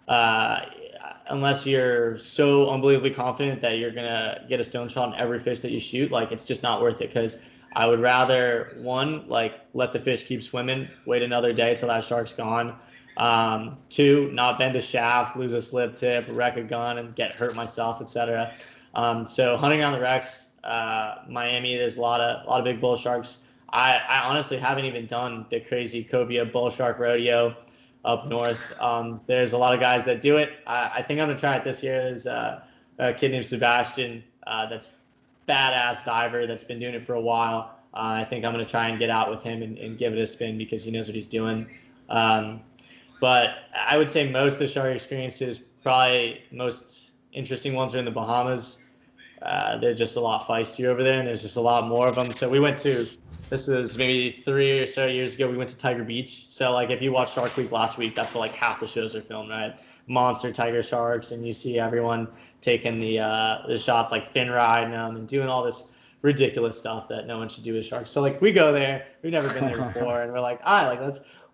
unless you're so unbelievably confident that you're gonna get a stone shot on every fish that you shoot, like it's just not worth it. Because I would rather, one, like let the fish keep swimming, wait another day till that shark's gone. Two, not bend a shaft, lose a slip tip, wreck a gun, and get hurt myself, etc. So hunting on the wrecks, Miami, there's a lot of big bull sharks. I honestly haven't even done the crazy cobia bull shark rodeo up north. There's a lot of guys that do it. I think I'm gonna try it this year. There's a kid named Sebastian that's badass diver that's been doing it for a while. I think I'm going to try and get out with him and give it a spin because he knows what he's doing. But I would say most of the shark experiences, probably most interesting ones are in the Bahamas. They're just a lot feistier over there, and there's just a lot more of them. So this is maybe 3 or so years ago, we went to Tiger Beach. So like if you watched Shark Week last week, that's where like half the shows are filmed, right? Monster tiger sharks, and you see everyone taking the shots, like fin riding them and doing all this ridiculous stuff that no one should do with sharks. So like we go there, we've never been there before, and we're like, all right, like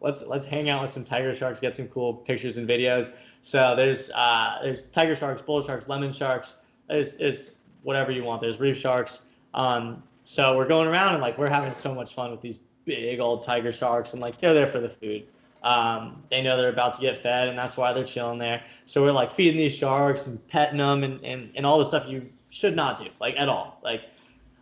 let's hang out with some tiger sharks, get some cool pictures and videos. So there's tiger sharks, bull sharks, lemon sharks. There's whatever you want. There's reef sharks. So we're going around and like we're having so much fun with these big old tiger sharks, and like they're there for the food. They know they're about to get fed, and that's why they're chilling there. So we're like feeding these sharks and petting them and all the stuff you should not do, like at all. Like,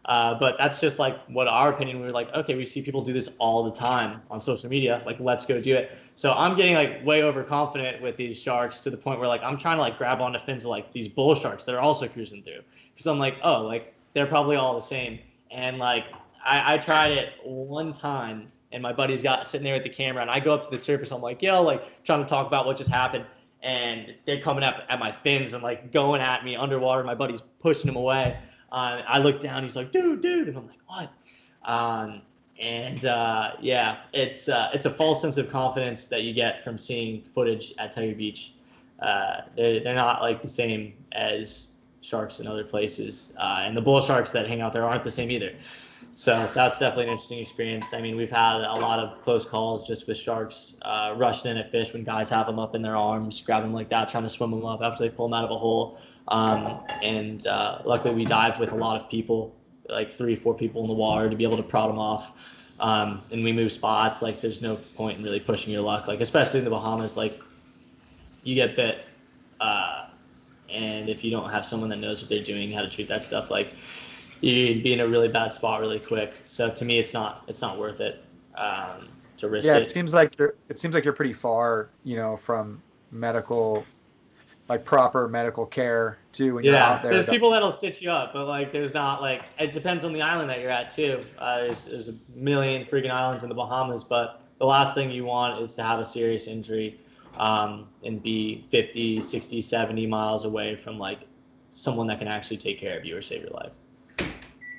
but that's just like what our opinion. We were like, okay, we see people do this all the time on social media. Like, let's go do it. So I'm getting like way overconfident with these sharks to the point where like I'm trying to like grab onto fins of like these bull sharks that are also cruising through, because I'm like, oh, like they're probably all the same. And like I tried it one time, and my buddy's got sitting there with the camera, and I go up to the surface. I'm like, yo, like trying to talk about what just happened, and they're coming up at my fins and like going at me underwater. My buddy's pushing them away. I look down, he's like, dude, and I'm like, what? Yeah, it's a false sense of confidence that you get from seeing footage at Tiger Beach. They're not like the same as sharks in other places, and the bull sharks that hang out there aren't the same either. So that's definitely an interesting experience. I mean, we've had a lot of close calls just with sharks rushing in at fish when guys have them up in their arms, grabbing them like that, trying to swim them up after they pull them out of a hole. Luckily we dived with a lot of people, like 3-4 people in the water, to be able to prod them off. and we move spots, like there's no point in really pushing your luck. Like especially in the Bahamas, like you get bit, and if you don't have someone that knows what they're doing, how to treat that stuff, like you'd be in a really bad spot really quick. So to me, it's not worth it to risk Yeah, it. it seems like you're pretty far, from medical, like proper medical care too when you're out there. There's people that'll stitch you up, but like there's not, like, it depends on the island that you're at too. There's a million freaking islands in the Bahamas, but the last thing you want is to have a serious injury and be 50, 60, 70 miles away from like someone that can actually take care of you or save your life.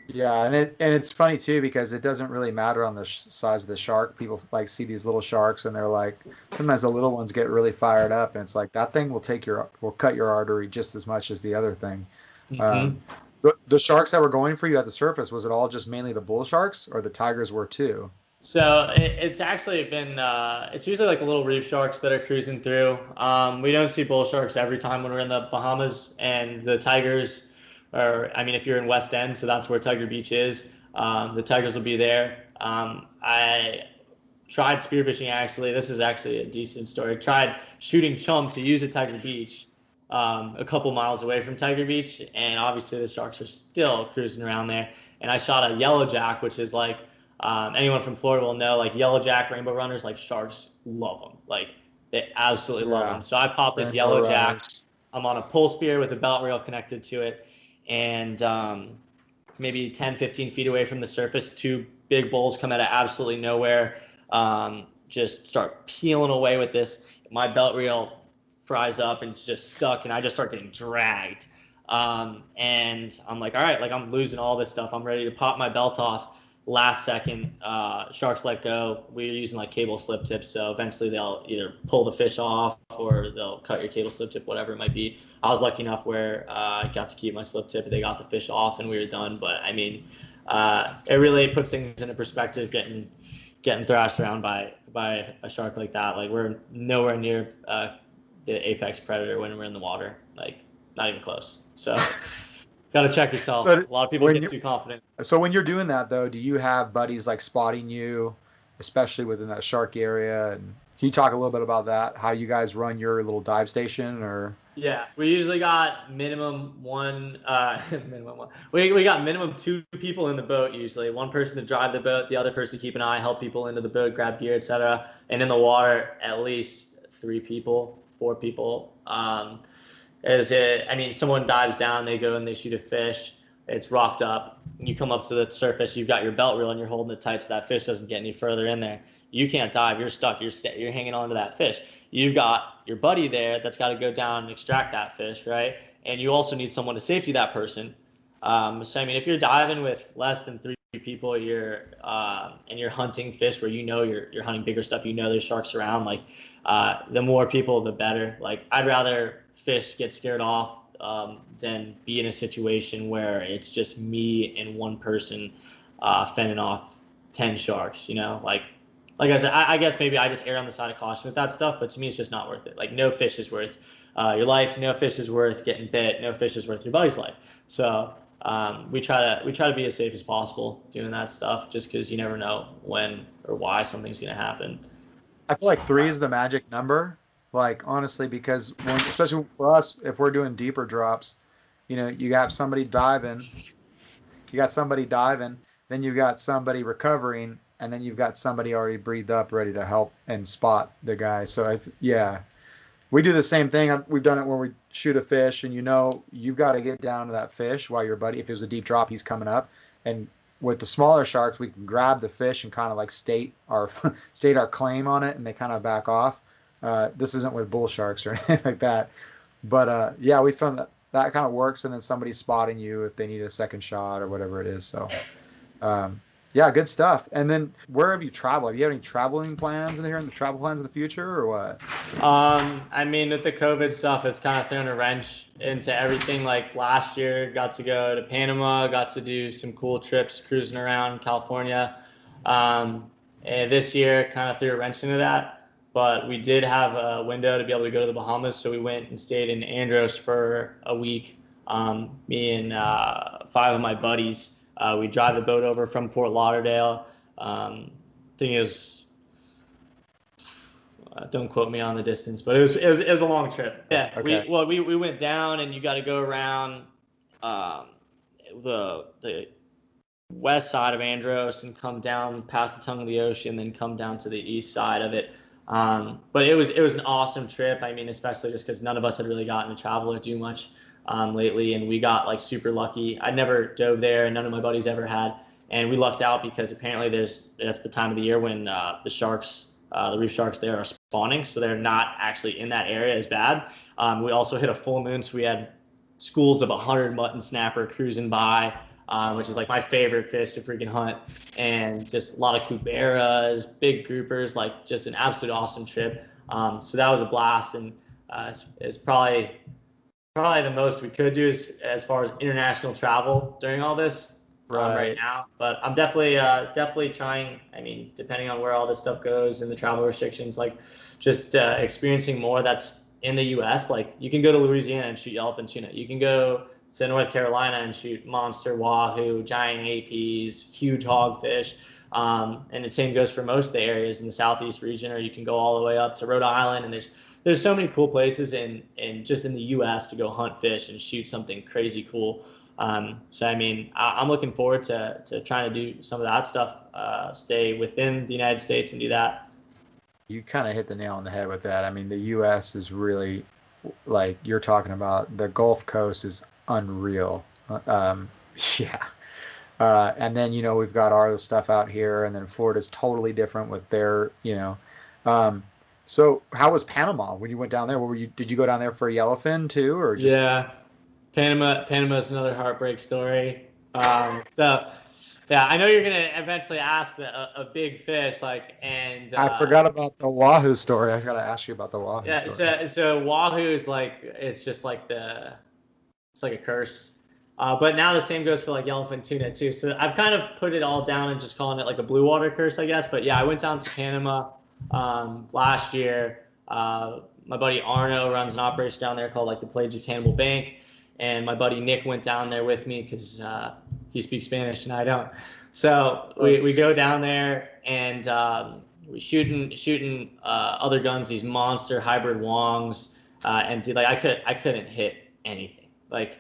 Yeah, and it's funny too because it doesn't really matter on the size of the shark. People like see these little sharks and they're like, sometimes the little ones get really fired up, and it's like that thing will cut your artery just as much as the other thing. Mm-hmm. The sharks that were going for you at the surface, was it all just mainly the bull sharks, or the tigers were too? So it's actually been it's usually like the little reef sharks that are cruising through. We don't see bull sharks every time when we're in the Bahamas, and the tigers. Or I mean, if you're in West End, so that's where Tiger Beach is, the tigers will be there. I tried spearfishing, actually. This is actually a decent story. Tried shooting chum to use at Tiger Beach, a couple miles away from Tiger Beach, and obviously the sharks are still cruising around there. And I shot a yellowjack, which is like, anyone from Florida will know, like yellowjack rainbow runners, like sharks love them. Like they absolutely love them. So I popped this yellowjack. I'm on a pull spear with a belt reel connected to it. And maybe 10, 15 feet away from the surface, two big bulls come out of absolutely nowhere, just start peeling away with this. My belt reel fries up and just stuck, and I just start getting dragged. And I'm like, all right, like I'm losing all this stuff. I'm ready to pop my belt off. Last second, sharks let go. We're using like cable slip tips, so eventually they'll either pull the fish off or they'll cut your cable slip tip, whatever it might be. I was lucky enough where I got to keep my slip tip. They got the fish off and we were done. But I mean, it really puts things into perspective. Getting thrashed around by a shark like that. Like we're nowhere near the apex predator when we're in the water. Like not even close. So. Got to check yourself. So a lot of people get too confident. So when you're doing that, though, do you have buddies like spotting you, especially within that shark area? And can you talk a little bit about that? How you guys run your little dive station, or? Yeah, we usually got minimum one. Minimum one. We got minimum two people in the boat usually. One person to drive the boat, the other person to keep an eye, help people into the boat, grab gear, etc. And in the water, at least 3 people, 4 people. Someone dives down, they go and they shoot a fish, it's rocked up, you come up to the surface, you've got your belt reel and you're holding it tight so that fish doesn't get any further in there. You can't dive, you're stuck, you're hanging on to that fish. You've got your buddy there that's got to go down and extract that fish, right? And you also need someone to safety that person. If you're diving with less than 3 people, and you're hunting fish where you're hunting bigger stuff, there's sharks around, like the more people the better. Like I'd rather fish get scared off than be in a situation where it's just me and one person fending off 10 sharks, like I said, I guess maybe I just err on the side of caution with that stuff, but to me it's just not worth it. Like no fish is worth your life, no fish is worth getting bit, no fish is worth your buddy's life. So we try to be as safe as possible doing that stuff, just because you never know when or why something's going to happen. I feel like 3 is the magic number. Like, honestly, because especially for us, if we're doing deeper drops, you got somebody diving, then you've got somebody recovering, and then you've got somebody already breathed up, ready to help and spot the guy. So, we do the same thing. We've done it when we shoot a fish, and you've got to get down to that fish while your buddy, if it was a deep drop, he's coming up. And with the smaller sharks, we can grab the fish and kind of like state our claim on it, and they kind of back off. This isn't with bull sharks or anything like that, but we found that kind of works, and then somebody's spotting you if they need a second shot or whatever it is. So good stuff. And then where have you traveled? Have you had any traveling plans in the future, or what? With the COVID stuff, it's kind of thrown a wrench into everything. Like last year, got to go to Panama, got to do some cool trips cruising around California. And this year kind of threw a wrench into that. But we did have a window to be able to go to the Bahamas, so we went and stayed in Andros for a week. Me and 5 of my buddies, we drive the boat over from Fort Lauderdale, I think it was, don't quote me on the distance, but it was a long trip. Yeah. Okay. We went down, and you got to go around the west side of Andros and come down past the tongue of the ocean, then come down to the east side of it. But it was an awesome trip. I mean, especially just because none of us had really gotten to travel or do much lately, and we got like super lucky. I never dove there, and none of my buddies ever had. And we lucked out because apparently that's the time of the year when the sharks, the reef sharks there are spawning, so they're not actually in that area as bad. We also hit a full moon, so we had schools of 100 mutton snapper cruising by, which is like my favorite fish to freaking hunt, and just a lot of cuberas, big groupers, like just an absolute awesome trip. So that was a blast, and it's probably the most we could do as far as international travel during all this right now. But I'm definitely trying. I mean, depending on where all this stuff goes and the travel restrictions, like just experiencing more that's in the U.S. Like you can go to Louisiana and shoot yellowfin tuna. You can go to North Carolina and shoot monster wahoo, giant APs, huge hogfish. And the same goes for most of the areas in the southeast region, or you can go all the way up to Rhode Island. And there's so many cool places in just in the U.S. to go hunt fish and shoot something crazy cool. So I mean, I'm looking forward to trying to do some of that stuff, stay within the United States and do that. You kind of hit the nail on the head with that. I mean, the U.S. is really, like you're talking about, the Gulf Coast is unreal. Yeah. And then, we've got our stuff out here, and then Florida's totally different with their, so how was Panama when you went down there? Did you go down there for a yellowfin too, or just? Yeah. Panama is another heartbreak story. So yeah, I know you're gonna eventually ask a big fish, and I forgot about the wahoo story. I gotta ask you about the wahoo story. So wahoo is it's just like it's like a curse. But now the same goes for like yellowfin tuna too. So I've kind of put it all down and just calling it like a blue water curse, I guess. But yeah, I went down to Panama last year. My buddy Arno runs an operation down there called like the Pelagic Hannibal Bank. And my buddy Nick went down there with me because he speaks Spanish and I don't. So we go down there and we shooting other guns, these monster hybrid wongs, and dude, like I couldn't hit anything. Like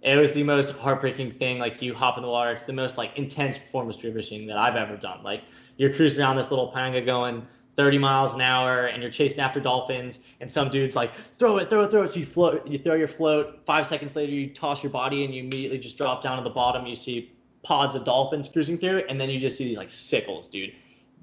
it was the most heartbreaking thing. Like you hop in the water, it's the most like intense form of spearfishing that I've ever done. Like you're cruising around this little panga going 30 miles an hour and you're chasing after dolphins, and some dude's like, throw it. So you throw your float, 5 seconds later you toss your body and you immediately just drop down to the bottom. You see pods of dolphins cruising through, and then you just see these like sickles, dude.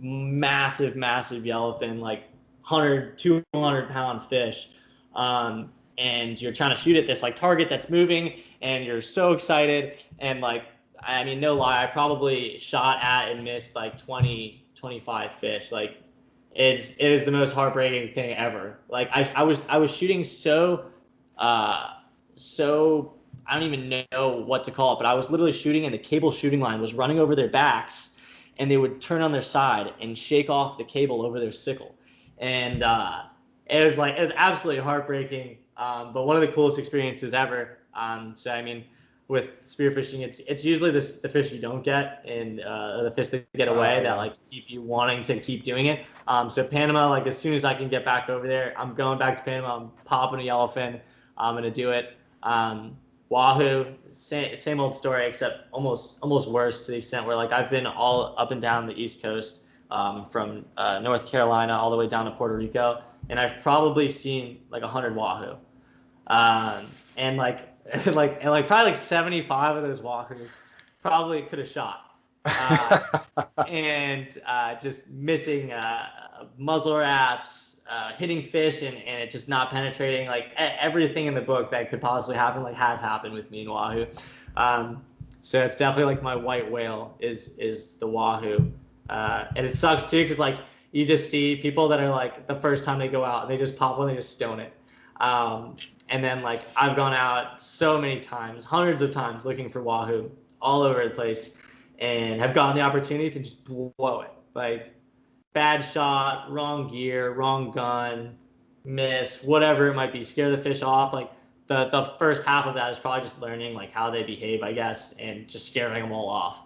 Massive yellowfin, like 100, 200 pound fish. And you're trying to shoot at this like target that's moving, and you're so excited. And like, I mean, no lie, I probably shot at and missed like 20, 25 fish. Like, it is the most heartbreaking thing ever. Like I was shooting so I don't even know what to call it, but I was literally shooting and the cable shooting line was running over their backs, and they would turn on their side and shake off the cable over their sickle. And it was absolutely heartbreaking, but one of the coolest experiences ever. So I mean, with spearfishing, it's usually the fish you don't get and the fish that get away that like keep you wanting to keep doing it. So Panama, like as soon as I can get back over there, I'm going back to Panama. I'm popping a yellowfin. I'm gonna do it. Wahoo, same old story, except almost worse, to the extent where like I've been all up and down the East Coast, from North Carolina all the way down to Puerto Rico, and I've probably seen like 100 wahoo, and probably like 75 of those wahoo probably could have shot, and just missing muzzle wraps, hitting fish and it just not penetrating. Like everything in the book that could possibly happen like has happened with me in wahoo. So it's definitely like my white whale is the wahoo, and it sucks too because like you just see people that are like the first time they go out and they just pop one, they just stone it. And then like I've gone out so many times, hundreds of times, looking for wahoo all over the place, and have gotten the opportunities to just blow it. Like bad shot, wrong gear, wrong gun, miss, whatever it might be, scare the fish off. Like the first half of that is probably just learning like how they behave, I guess, and just scaring them all off.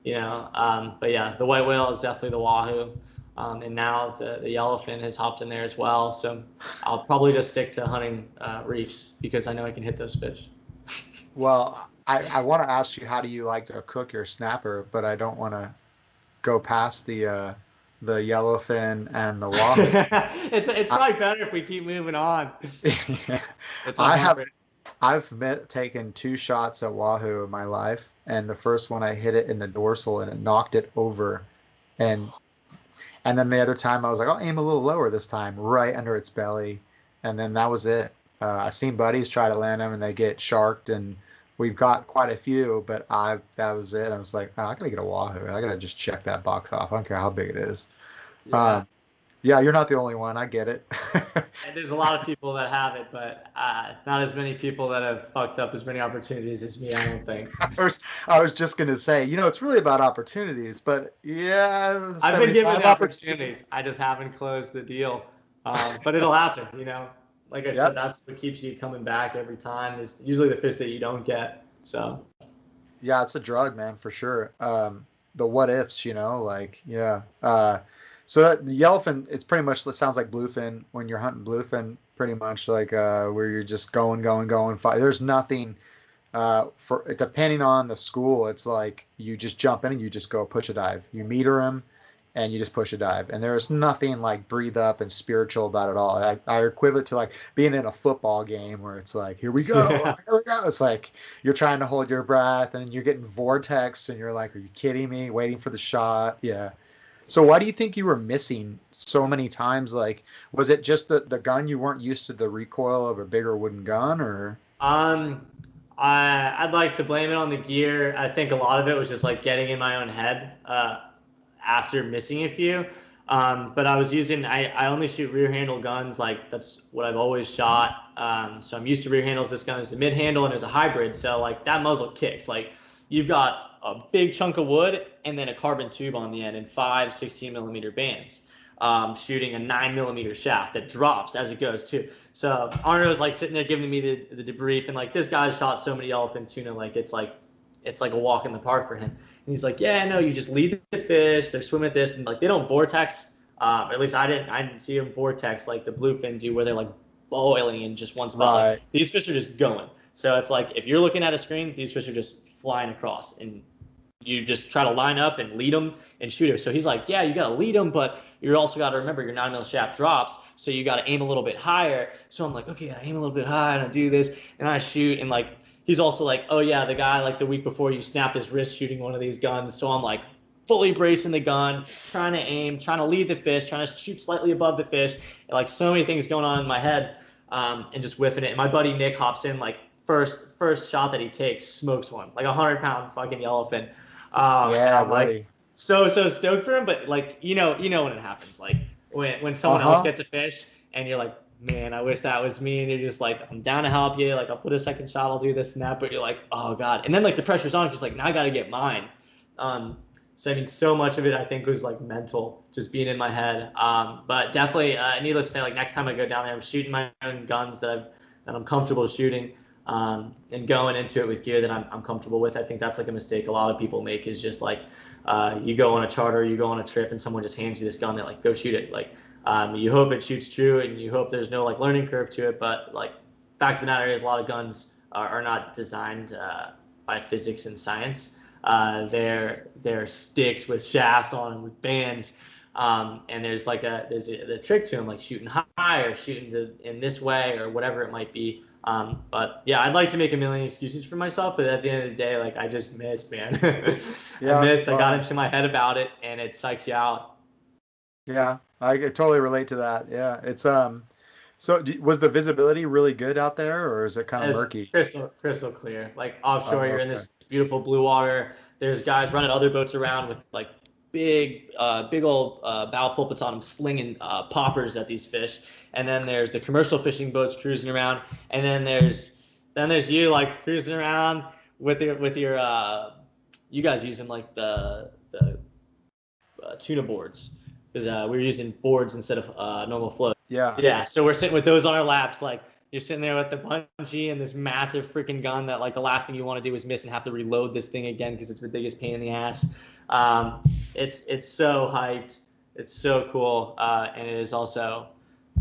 But yeah, the white whale is definitely the wahoo. And now the yellowfin has hopped in there as well. So I'll probably just stick to hunting reefs because I know I can hit those fish. Well, I want to ask you, how do you like to cook your snapper, but I don't want to go past the yellowfin and the wahoo. It's I, probably better if we keep moving on. yeah. It's a I have hard. taken 2 shots at wahoo in my life, and the first one I hit it in the dorsal and it knocked it over, and then the other time I was like, I'll aim a little lower this time, right under its belly, and then that was it. I've seen buddies try to land them and they get sharked, and we've got quite a few, but that was it. I was like, oh, I gotta get a wahoo. I gotta just check that box off. I don't care how big it is. Yeah. Um, yeah, you're not the only one. I get it. And there's a lot of people that have it, but not as many people that have fucked up as many opportunities as me, I don't think. I was just gonna say, it's really about opportunities, but yeah, I've been given 75 the opportunities. I just haven't closed the deal. But it'll happen. Like I said, Yep. that's what keeps you coming back every time is usually the fish that you don't get. So, Yeah, it's a drug, man, for sure. The what ifs, like, yeah. So the yellowfin, it's pretty much, it sounds like bluefin when you're hunting bluefin, pretty much like where you're just going, going, going. There's nothing for depending on the school. It's like you just jump in and you just go push a dive. You meter them and you just push a dive. And there's nothing like breathe up and spiritual about it all. I equivalent to like being in a football game where it's like, here we go, here we go. It's like you're trying to hold your breath and you're getting vortex and you're like, are you kidding me? Waiting for the shot. Yeah. So why do you think you were missing so many times? Like, was it just the gun, you weren't used to the recoil of a bigger wooden gun, or? um, I'd like to blame it on the gear. I think a lot of it was just like getting in my own head after missing a few. But I only shoot rear handle guns. Like that's what I've always shot. So I'm used to rear handles. This gun is a mid handle and it's a hybrid. So like that muzzle kicks. Like you've got a big chunk of wood and then a carbon tube on the end and 5 16 millimeter bands. Shooting a 9 millimeter shaft that drops as it goes too. So Arno's like sitting there giving me the debrief, and like this guy shot so many yellowfin tuna, like it's like a walk in the park for him. And he's like, yeah, no, you just lead the fish, they're swimming at this, and like they don't vortex. At least I didn't see them vortex like the bluefin do, where they're like boiling in just one spot. Right. Like, these fish are just going. So it's like if you're looking at a screen, these fish are just flying across, and you just try to line up and lead them and shoot it. So he's like, yeah, you got to lead them, but you also got to remember your 9 mil shaft drops, so you got to aim a little bit higher. So I'm like, okay, I aim a little bit high and I do this and I shoot, and like he's also like, oh yeah, the guy like the week before you snapped his wrist shooting one of these guns. So I'm like fully bracing the gun, trying to aim, trying to lead the fish, trying to shoot slightly above the fish, and like so many things going on in my head, and just whiffing it. And my buddy Nick hops in like first shot that he takes, smokes one like 100-pound fucking yellowfin. Yeah, I'm like buddy. so stoked for him, but like when it happens, like when someone else gets a fish and you're like, man, I wish that was me, and you're just like, I'm down to help you, like I'll put a second shot, I'll do this and that, but you're like, oh god, and then like the pressure's on because like now I got to get mine. So I mean, so much of it I think was like mental, just being in my head. But definitely, needless to say, like next time I go down there, I'm shooting my own guns that I'm comfortable shooting. And going into it with gear that I'm comfortable with. I think that's like a mistake a lot of people make, is just like you go on a charter, you go on a trip, and someone just hands you this gun, they're like, go shoot it. Like you hope it shoots true, and you hope there's no like learning curve to it. But like fact of the matter is, a lot of guns are not designed by physics and science. They're sticks with shafts on them with bands. And there's the trick to them, like shooting high or shooting in this way or whatever it might be. But yeah, I'd like to make a million excuses for myself, but at the end of the day, like I just missed, man. Yeah, I missed. I got into my head about it, and it psychs you out. yeah, I could totally relate to that. Yeah, it's So was the visibility really good out there, or is it kind of It's murky? crystal clear. Like offshore, Oh, you're in okay. this beautiful blue water. There's guys running other boats around with like big old bow pulpits on them, slinging poppers at these fish. And then there's the commercial fishing boats cruising around, and then there's you like cruising around with your you guys using like the tuna boards, because we were using boards instead of normal float. Yeah. Yeah, so we're sitting with those on our laps, like You're sitting there with the bungee and this massive freaking gun that like the last thing you want to do is miss and have to reload this thing again because it's the biggest pain in the ass. It's so hyped. It's so cool, and it is also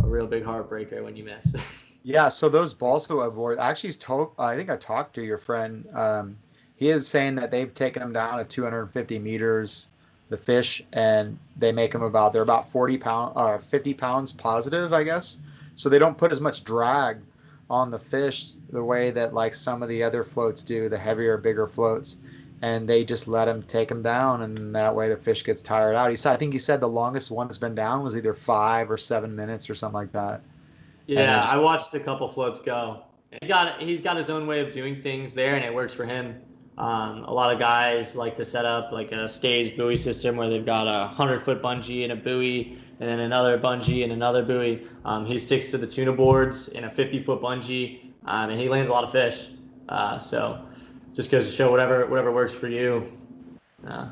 a real big heartbreaker when you miss. Yeah, so those balsa boards, actually, I think I talked to your friend. He is saying that they've taken them down to 250 meters, the fish, and they're about 50 pounds positive, I guess. So they don't put as much drag on the fish the way that like some of the other floats do, the heavier, bigger floats. And they just let them take them down, and that way the fish gets tired out. I think he said the longest one that's been down was either 5 or 7 minutes or something like that. Yeah, I watched a couple floats go. He's got his own way of doing things there, and it works for him. A lot of guys like to set up like a staged buoy system where they've got a 100-foot bungee and a buoy, and then another bungee and another buoy. He sticks to the tuna boards in a 50-foot bungee, and he lands a lot of fish. So just goes to show whatever works for you.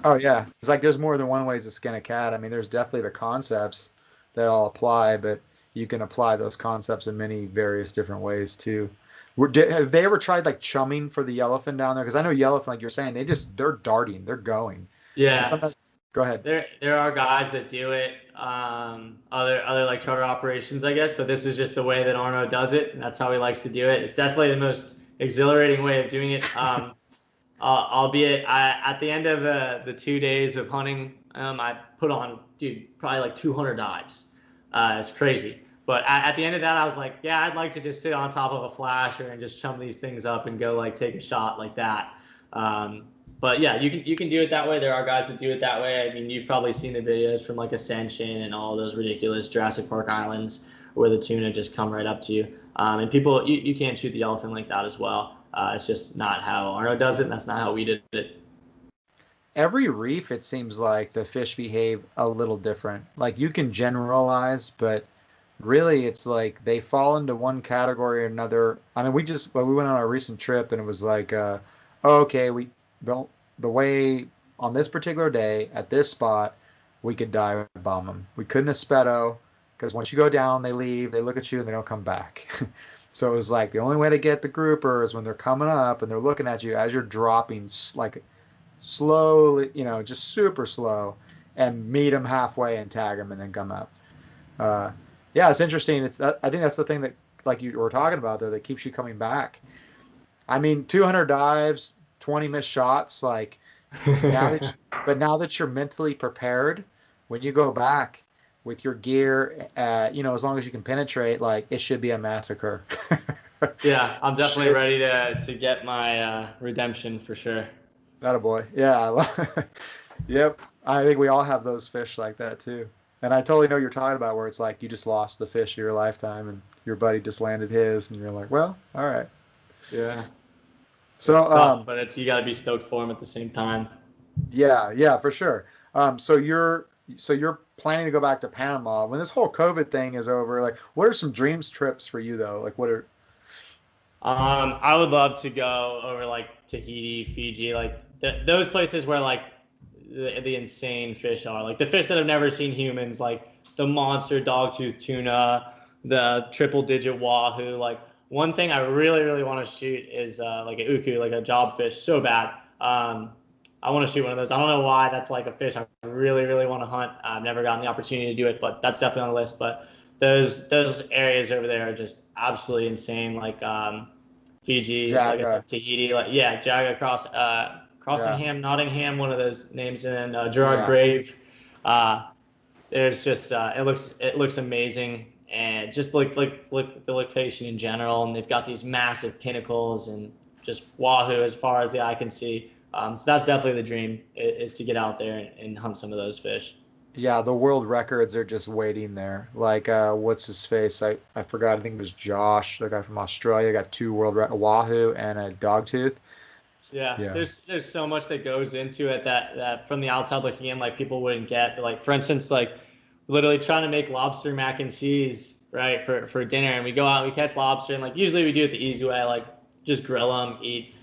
Oh yeah, it's like there's more than one ways to skin a cat. I mean, there's definitely the concepts that all apply, but you can apply those concepts in many various different ways too. Have they ever tried like chumming for the yellowfin down there? Because I know yellowfin, like you're saying, they're darting, they're going. Yeah. So go ahead. There are guys that do it, other like charter operations, I guess, but this is just the way that Arno does it, and that's how he likes to do it. It's definitely the most exhilarating way of doing it. Albeit, at the end of the 2 days of hunting, I put on, probably like 200 dives. It's crazy. But at the end of that, I was like, yeah, I'd like to just sit on top of a flasher and just chum these things up and go like take a shot like that. But yeah, you can do it that way. There are guys that do it that way. I mean, you've probably seen the videos from like Ascension and all those ridiculous Jurassic Park islands where the tuna just come right up to you. And people, you can't shoot the yellowfin like that as well. It's just not how Arno does it, and that's not how we did it. Every reef, it seems like the fish behave a little different. Like you can generalize, but really it's like they fall into one category or another. I mean, we went on a recent trip and it was like, okay, we built the way on this particular day at this spot, we could dive bomb them. We couldn't espeto because once you go down, they leave, they look at you and they don't come back. So it was like the only way to get the grouper is when they're coming up and they're looking at you as you're dropping like slowly, just super slow, and meet them halfway and tag them and then come up. Yeah, it's interesting. I think that's the thing that, like you were talking about, though, that keeps you coming back. I mean, 200 dives, 20 missed shots, like now that you're mentally prepared, when you go back with your gear, as long as you can penetrate, like it should be a massacre. Yeah, I'm definitely ready to get my redemption for sure. Attaboy. Yeah. Yep. I think we all have those fish like that too. And I totally know what you're talking about, where it's like you just lost the fish of your lifetime and your buddy just landed his and you're like, well, all right. Yeah. So it's tough, but you got to be stoked for him at the same time. Yeah, for sure. So you're planning to go back to Panama when this whole COVID thing is over. Like, what are some dreams trips for you though? Like, what are? I would love to go over like Tahiti, Fiji, like those places where like the insane fish are, like the fish that have never seen humans, like the monster dogtooth tuna, the triple-digit wahoo. Like one thing I really, really want to shoot is like a uku, like a job fish, so bad. I want to shoot one of those. I don't know why. That's like a fish I really, really want to hunt. I've never gotten the opportunity to do it, but that's definitely on the list. But those areas over there are just absolutely insane. Like Fiji, Jaga. like I said, Tahiti, like yeah, Jaga Crossingham, Nottingham, one of those names, and then Gerard Grave. There's just it looks amazing, and just like the location in general, and they've got these massive pinnacles and just wahoo as far as the eye can see. So that's definitely the dream, is to get out there and hunt some of those fish. Yeah, the world records are just waiting there. Like, what's his face? I forgot. I think it was Josh, the guy from Australia, got 2 world records, wahoo and a dogtooth. Yeah, there's so much that goes into it that from the outside looking in, like people wouldn't get. Like for instance, like literally trying to make lobster mac and cheese, right, for dinner, and we go out and we catch lobster, and like usually we do it the easy way, like just grill them, eat.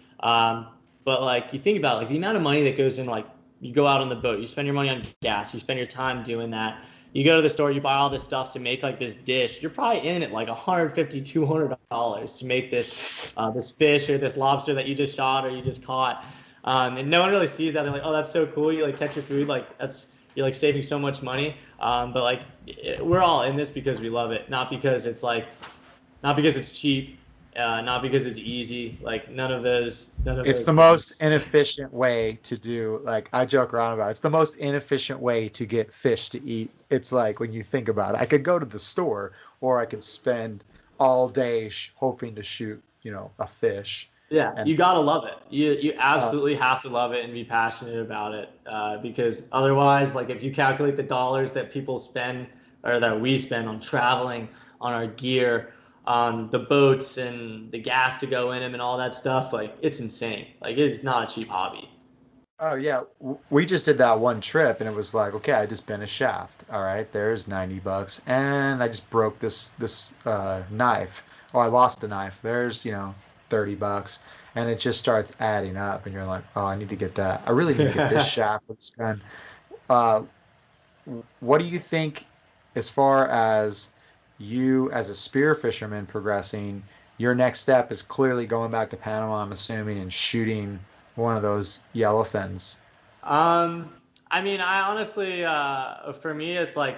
But like you think about like the amount of money that goes in, like you go out on the boat, you spend your money on gas, you spend your time doing that, you go to the store, you buy all this stuff to make like this dish. You're probably in it like $150, $200 to make this fish or this lobster that you just shot or you just caught. And no one really sees that. They're like, oh, that's so cool. You like catch your food. Like you're like saving so much money. But like we're all in this because we love it, not because it's cheap, not because it's easy. Like none of those. It's the most inefficient way to do, like I joke around about it. It's the most inefficient way to get fish to eat. It's like when you think about it, I could go to the store or I could spend all day hoping to shoot, a fish. Yeah, And you gotta love it. You absolutely have to love it and be passionate about it, because otherwise, like if you calculate the dollars that people spend or that we spend on traveling, on our gear, on the boats and the gas to go in them and all that stuff, like it's insane. Like it's not a cheap hobby. oh yeah, we just did that one trip and it was like, okay, I just bent a shaft. All right, there's $90, and I just broke this knife. Oh, I lost the knife. There's $30, and it just starts adding up, and you're like, oh, I need to get that. I really need to get this shaft done. Uh, what do you think as far as you as a spear fisherman progressing? Your next step is clearly going back to Panama, I'm assuming, and shooting one of those yellowfins. I mean, I honestly, for me, it's like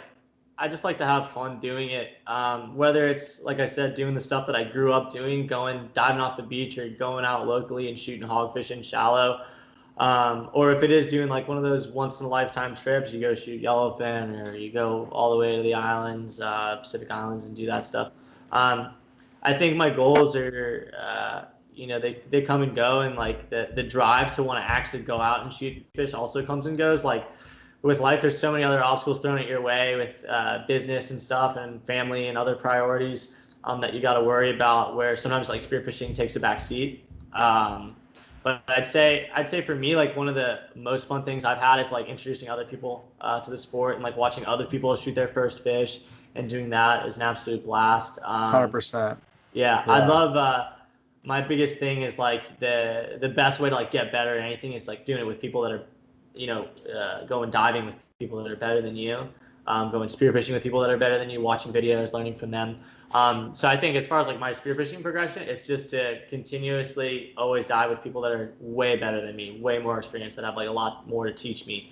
I just like to have fun doing it. Whether it's like I said, doing the stuff that I grew up doing, going diving off the beach or going out locally and shooting hogfish in shallow, or if it is doing like one of those once in a lifetime trips, you go shoot yellowfin or you go all the way to the islands, Pacific Islands, and do that stuff. Um, I think my goals are, they come and go, and like the drive to want to actually go out and shoot fish also comes and goes. Like with life, there's so many other obstacles thrown at your way with business and stuff and family and other priorities that you got to worry about, where sometimes like spearfishing takes a back seat. But I'd say for me, like one of the most fun things I've had is like introducing other people to the sport and like watching other people shoot their first fish, and doing that is an absolute blast. 100%. Yeah, Yeah. I love. My biggest thing is like the best way to like get better at anything is like doing it with people that are, going diving with people that are better than you, going spearfishing with people that are better than you, watching videos, learning from them. So I think as far as like my spearfishing progression, it's just to continuously always dive with people that are way better than me, way more experienced, that have like a lot more to teach me.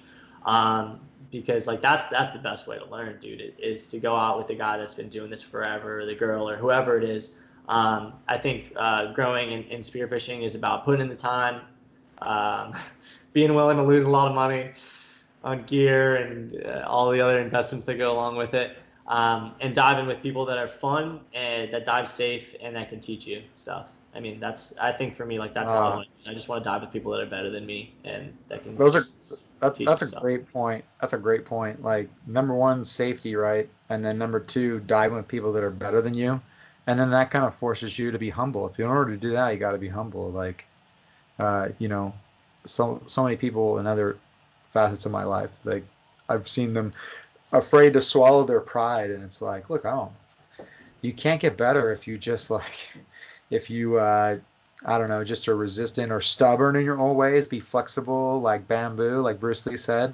Because like that's the best way to learn, dude, is to go out with the guy that's been doing this forever, or the girl, or whoever it is. I think growing in spearfishing is about putting in the time, being willing to lose a lot of money on gear and all the other investments that go along with it, and diving with people that are fun and that dive safe and that can teach you stuff. I mean, I think for me, like that's all I want. I just want to dive with people that are better than me and that can. That's a great point. That's a great point. Like number one, safety, right? And then number two, diving with people that are better than you. And then that kind of forces you to be humble. If in order to do that, you got to be humble. Like, so many people in other facets of my life, like I've seen them afraid to swallow their pride, and it's like, look, you can't get better if you just if you, I don't know, just are resistant or stubborn in your own ways. Be flexible like bamboo, like Bruce Lee said.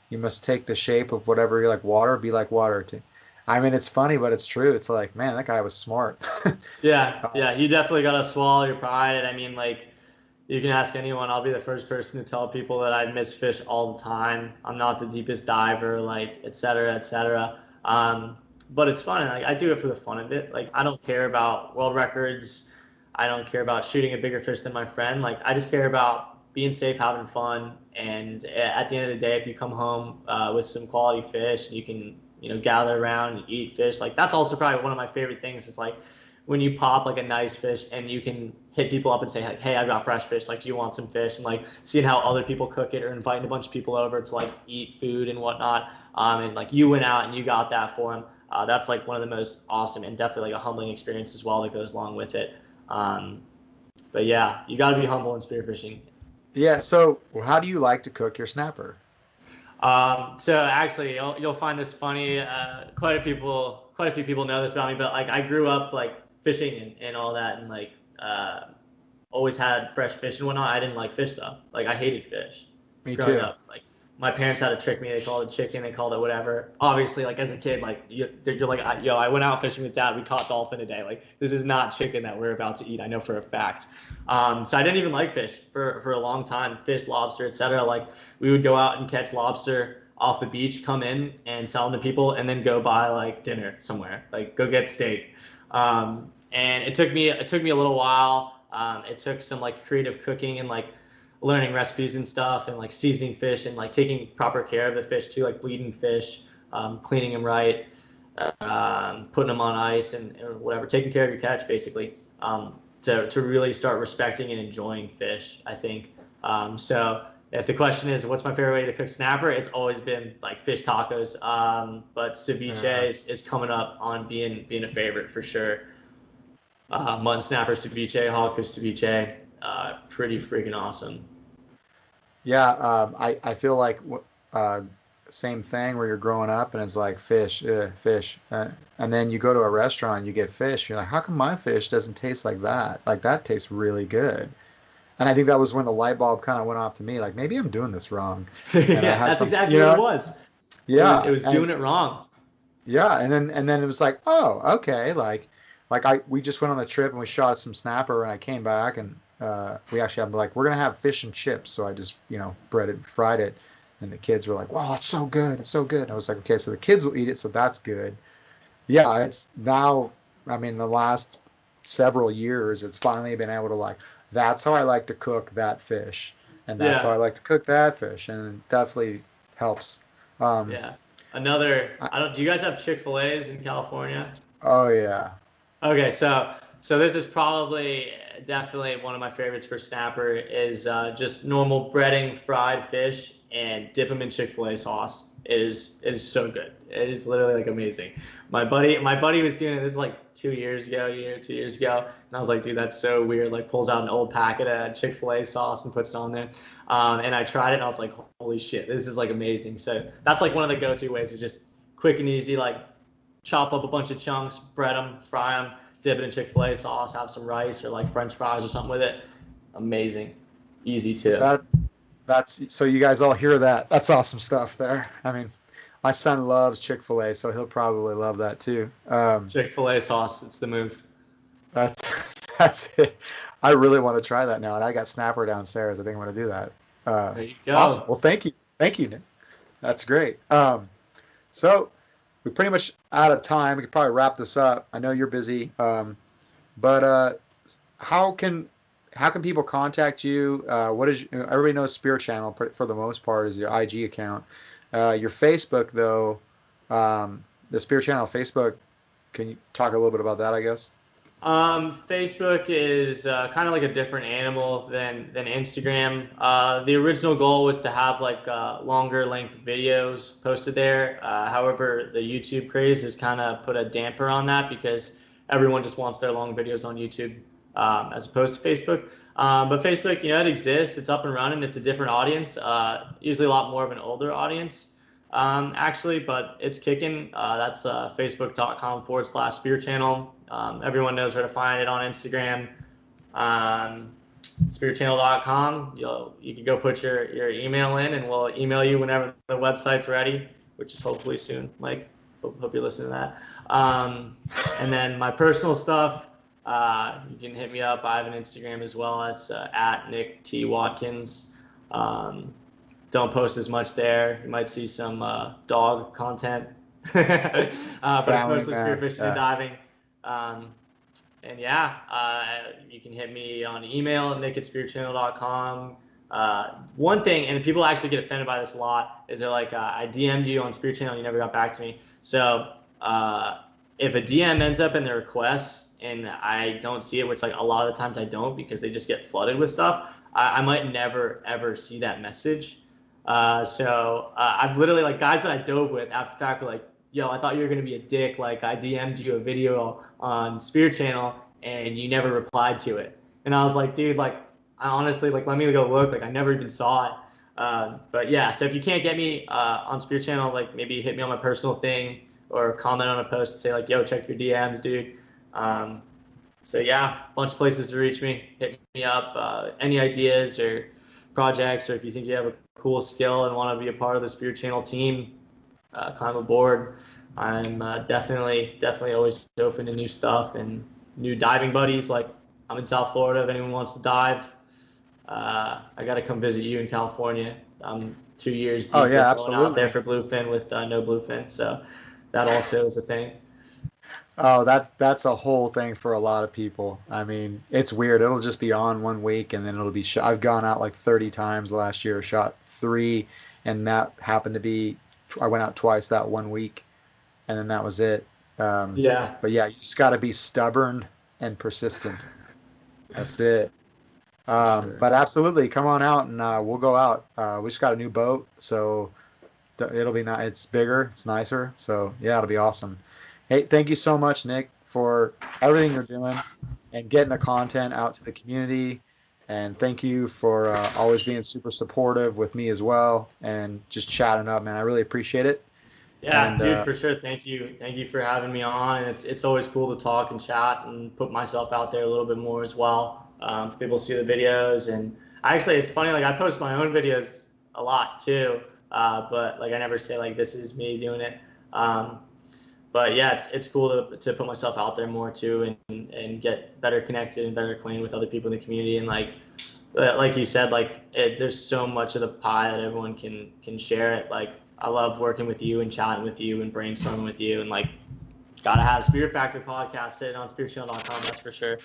You must take the shape of whatever you're like water. Be like water too. I mean, it's funny, but it's true. It's like, man, that guy was smart. Yeah, you definitely gotta swallow your pride. I mean, like, you can ask anyone. I'll be the first person to tell people that I miss fish all the time. I'm not the deepest diver, like, et cetera, et cetera. But it's fun. Like, I do it for the fun of it. Like, I don't care about world records. I don't care about shooting a bigger fish than my friend. Like, I just care about being safe, having fun. And at the end of the day, if you come home with some quality fish, and you can gather around and eat fish. Like that's also probably one of my favorite things is like when you pop like a nice fish and you can hit people up and say like, hey, I've got fresh fish. Like, do you want some fish? And like seeing how other people cook it or inviting a bunch of people over to like eat food and whatnot. And like you went out and you got that for them. That's like one of the most awesome and definitely like a humbling experience as well that goes along with it. But yeah, you got to be humble in spearfishing. Yeah. So how do you like to cook your snapper? So actually, you'll find this funny. Quite a few people know this about me, but like I grew up like fishing and all that, and like always had fresh fish and whatnot. I didn't like fish though. Like I hated fish. Me growing too. up. Like my parents had to trick me. They called it chicken. They called it whatever. Obviously, like as a kid, like you're like, yo, I went out fishing with dad. We caught dolphin today. Like this is not chicken that we're about to eat. I know for a fact. So I didn't even like fish for a long time. Fish, lobster, etc. Like we would go out and catch lobster off the beach, come in and sell them to people, and then go buy like dinner somewhere. Like go get steak. And it took me a little while. It took some like creative cooking and like learning recipes and stuff, and like seasoning fish and like taking proper care of the fish too, like bleeding fish, cleaning them right, putting them on ice and whatever, taking care of your catch basically, to really start respecting and enjoying fish, I think. So if the question is what's my favorite way to cook snapper, it's always been like fish tacos. But ceviche is coming up on being a favorite for sure. Mutton snapper ceviche, hogfish ceviche. Pretty freaking awesome. Yeah, I feel like same thing where you're growing up and it's like fish, fish, and then you go to a restaurant and you get fish. You're like, how come my fish doesn't taste like that? Like that tastes really good. And I think that was when the light bulb kind of went off to me. Like maybe I'm doing this wrong. And Yeah, that's exactly what it was. Yeah, it was doing it wrong. Yeah, and then it was like, oh, okay, we just went on the trip and we shot some snapper and I came back and we actually had like we're gonna have fish and chips, so I just breaded and fried it, and the kids were like, wow, it's so good, it's so good. And I was like, okay, so the kids will eat it, so that's good. Yeah, it's now, I mean, the last several years, it's finally been able to like, that's how I like to cook that fish, and that's how I like to cook that fish, and it definitely helps. Yeah. I don't. Do you guys have Chick-fil-A's in California? Oh yeah. Okay, so this is probably definitely one of my favorites for snapper is just normal breading fried fish and dip them in Chick-fil-A sauce. It is so good. It is literally like amazing. My buddy was doing it. This is like 2 years ago, 2 years ago, and I was like, dude, that's so weird. Like pulls out an old packet of Chick-fil-A sauce and puts it on there. And I tried it and I was like, holy shit, this is like amazing. So that's like one of the go-to ways. Is just quick and easy. Like chop up a bunch of chunks, bread them, fry them, dip it in Chick-fil-A sauce, have some rice or like French fries or something with it. Amazing. Easy too. That's so you guys all hear that. That's awesome stuff there. I mean, my son loves Chick-fil-A, so he'll probably love that too. Chick-fil-A sauce, it's the move. That's it. I really want to try that now, and I got snapper downstairs. I think I'm going to do that. There you go. Awesome. Well, thank you, Nick. That's great. So we're pretty much out of time. We could probably wrap this up. I know you're busy, but how can people contact you? Everybody knows Spearchannel for the most part is your IG account. Your Facebook though, the Spearchannel Facebook. Can you talk a little bit about that? I guess. Facebook is kind of like a different animal than Instagram. The original goal was to have like longer length videos posted there. However, the YouTube craze has kind of put a damper on that because everyone just wants their long videos on YouTube as opposed to Facebook. But Facebook, it exists. It's up and running. It's a different audience, usually a lot more of an older audience, actually, but it's kicking. That's facebook.com/Spearchannel. Everyone knows where to find it on Instagram. Spearchannel.com. You can go put your email in, and we'll email you whenever the website's ready, which is hopefully soon. Mike, hope you're listening to that. And then my personal stuff. You can hit me up. I have an Instagram as well. It's at Nick T. Watkins. Don't post as much there. You might see some dog content, but it's mostly spearfishing and diving. And you can hit me on email at nick@spearchannel.com. One thing, and people actually get offended by this a lot, is they're like, I DM'd you on Spearchannel, you never got back to me. So if a DM ends up in the requests and I don't see it, which like a lot of the times I don't because they just get flooded with stuff, I might never ever see that message. So I've literally, like, guys that I dove with after the fact were like, yo, I thought you were going to be a dick. Like, I DM'd you a video on Spearchannel and you never replied to it. And I was like, dude, like, I honestly, like, let me go look. Like, I never even saw it. But yeah, so if you can't get me on Spearchannel, like, maybe hit me on my personal thing or comment on a post and say, like, yo, check your DMs, dude. So yeah, a bunch of places to reach me. Hit me up. Any ideas or projects, or if you think you have a cool skill and want to be a part of the Spearchannel team, climb aboard. I'm definitely always open to new stuff and new diving buddies. Like, I'm in South Florida. If anyone wants to dive, I got to come visit you in California. I'm 2 years deep Oh yeah, going out there absolutely. for bluefin with no bluefin. So that also is a thing. Oh, that's a whole thing for a lot of people. I mean, it's weird. It'll just be on one week and then it'll be shot. I've gone out like 30 times last year, shot 3, and that happened to be I went out twice that one week, and then that was it. Yeah. But yeah, you just got to be stubborn and persistent. That's it. Sure. But absolutely, come on out and we'll go out. We just got a new boat, so it'll be nice. It's bigger, it's nicer. So yeah, it'll be awesome. Hey, thank you so much, Nick, for everything you're doing and getting the content out to the community. And thank you for always being super supportive with me as well and just chatting up, man. I really appreciate it. Yeah, And dude, for sure. Thank you for having me on. And it's always cool to talk and chat and put myself out there a little bit more as well. People see the videos, and actually, it's funny. Like, I post my own videos a lot too, but like I never say like this is me doing it. But yeah, it's cool to put myself out there more too, and get better connected and better acquainted with other people in the community. And like you said, like there's so much of the pie that everyone can share it. Like, I love working with you and chatting with you and brainstorming with you, and like, gotta have Spearfactor podcast sitting on spearchannel.com, that's for sure.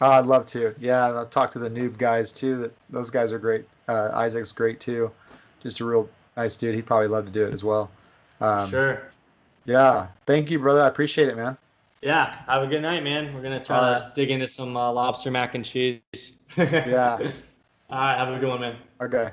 I'd love to. Yeah, I've talked to the noob guys too. Those guys are great. Isaac's great too. Just a real nice dude. He'd probably love to do it as well. For Um, sure. yeah, thank you, brother. I appreciate it, man. Yeah, have a good night, man. We're gonna try All to right. dig into some lobster mac and cheese. Yeah. All right, have a good one, man. Okay.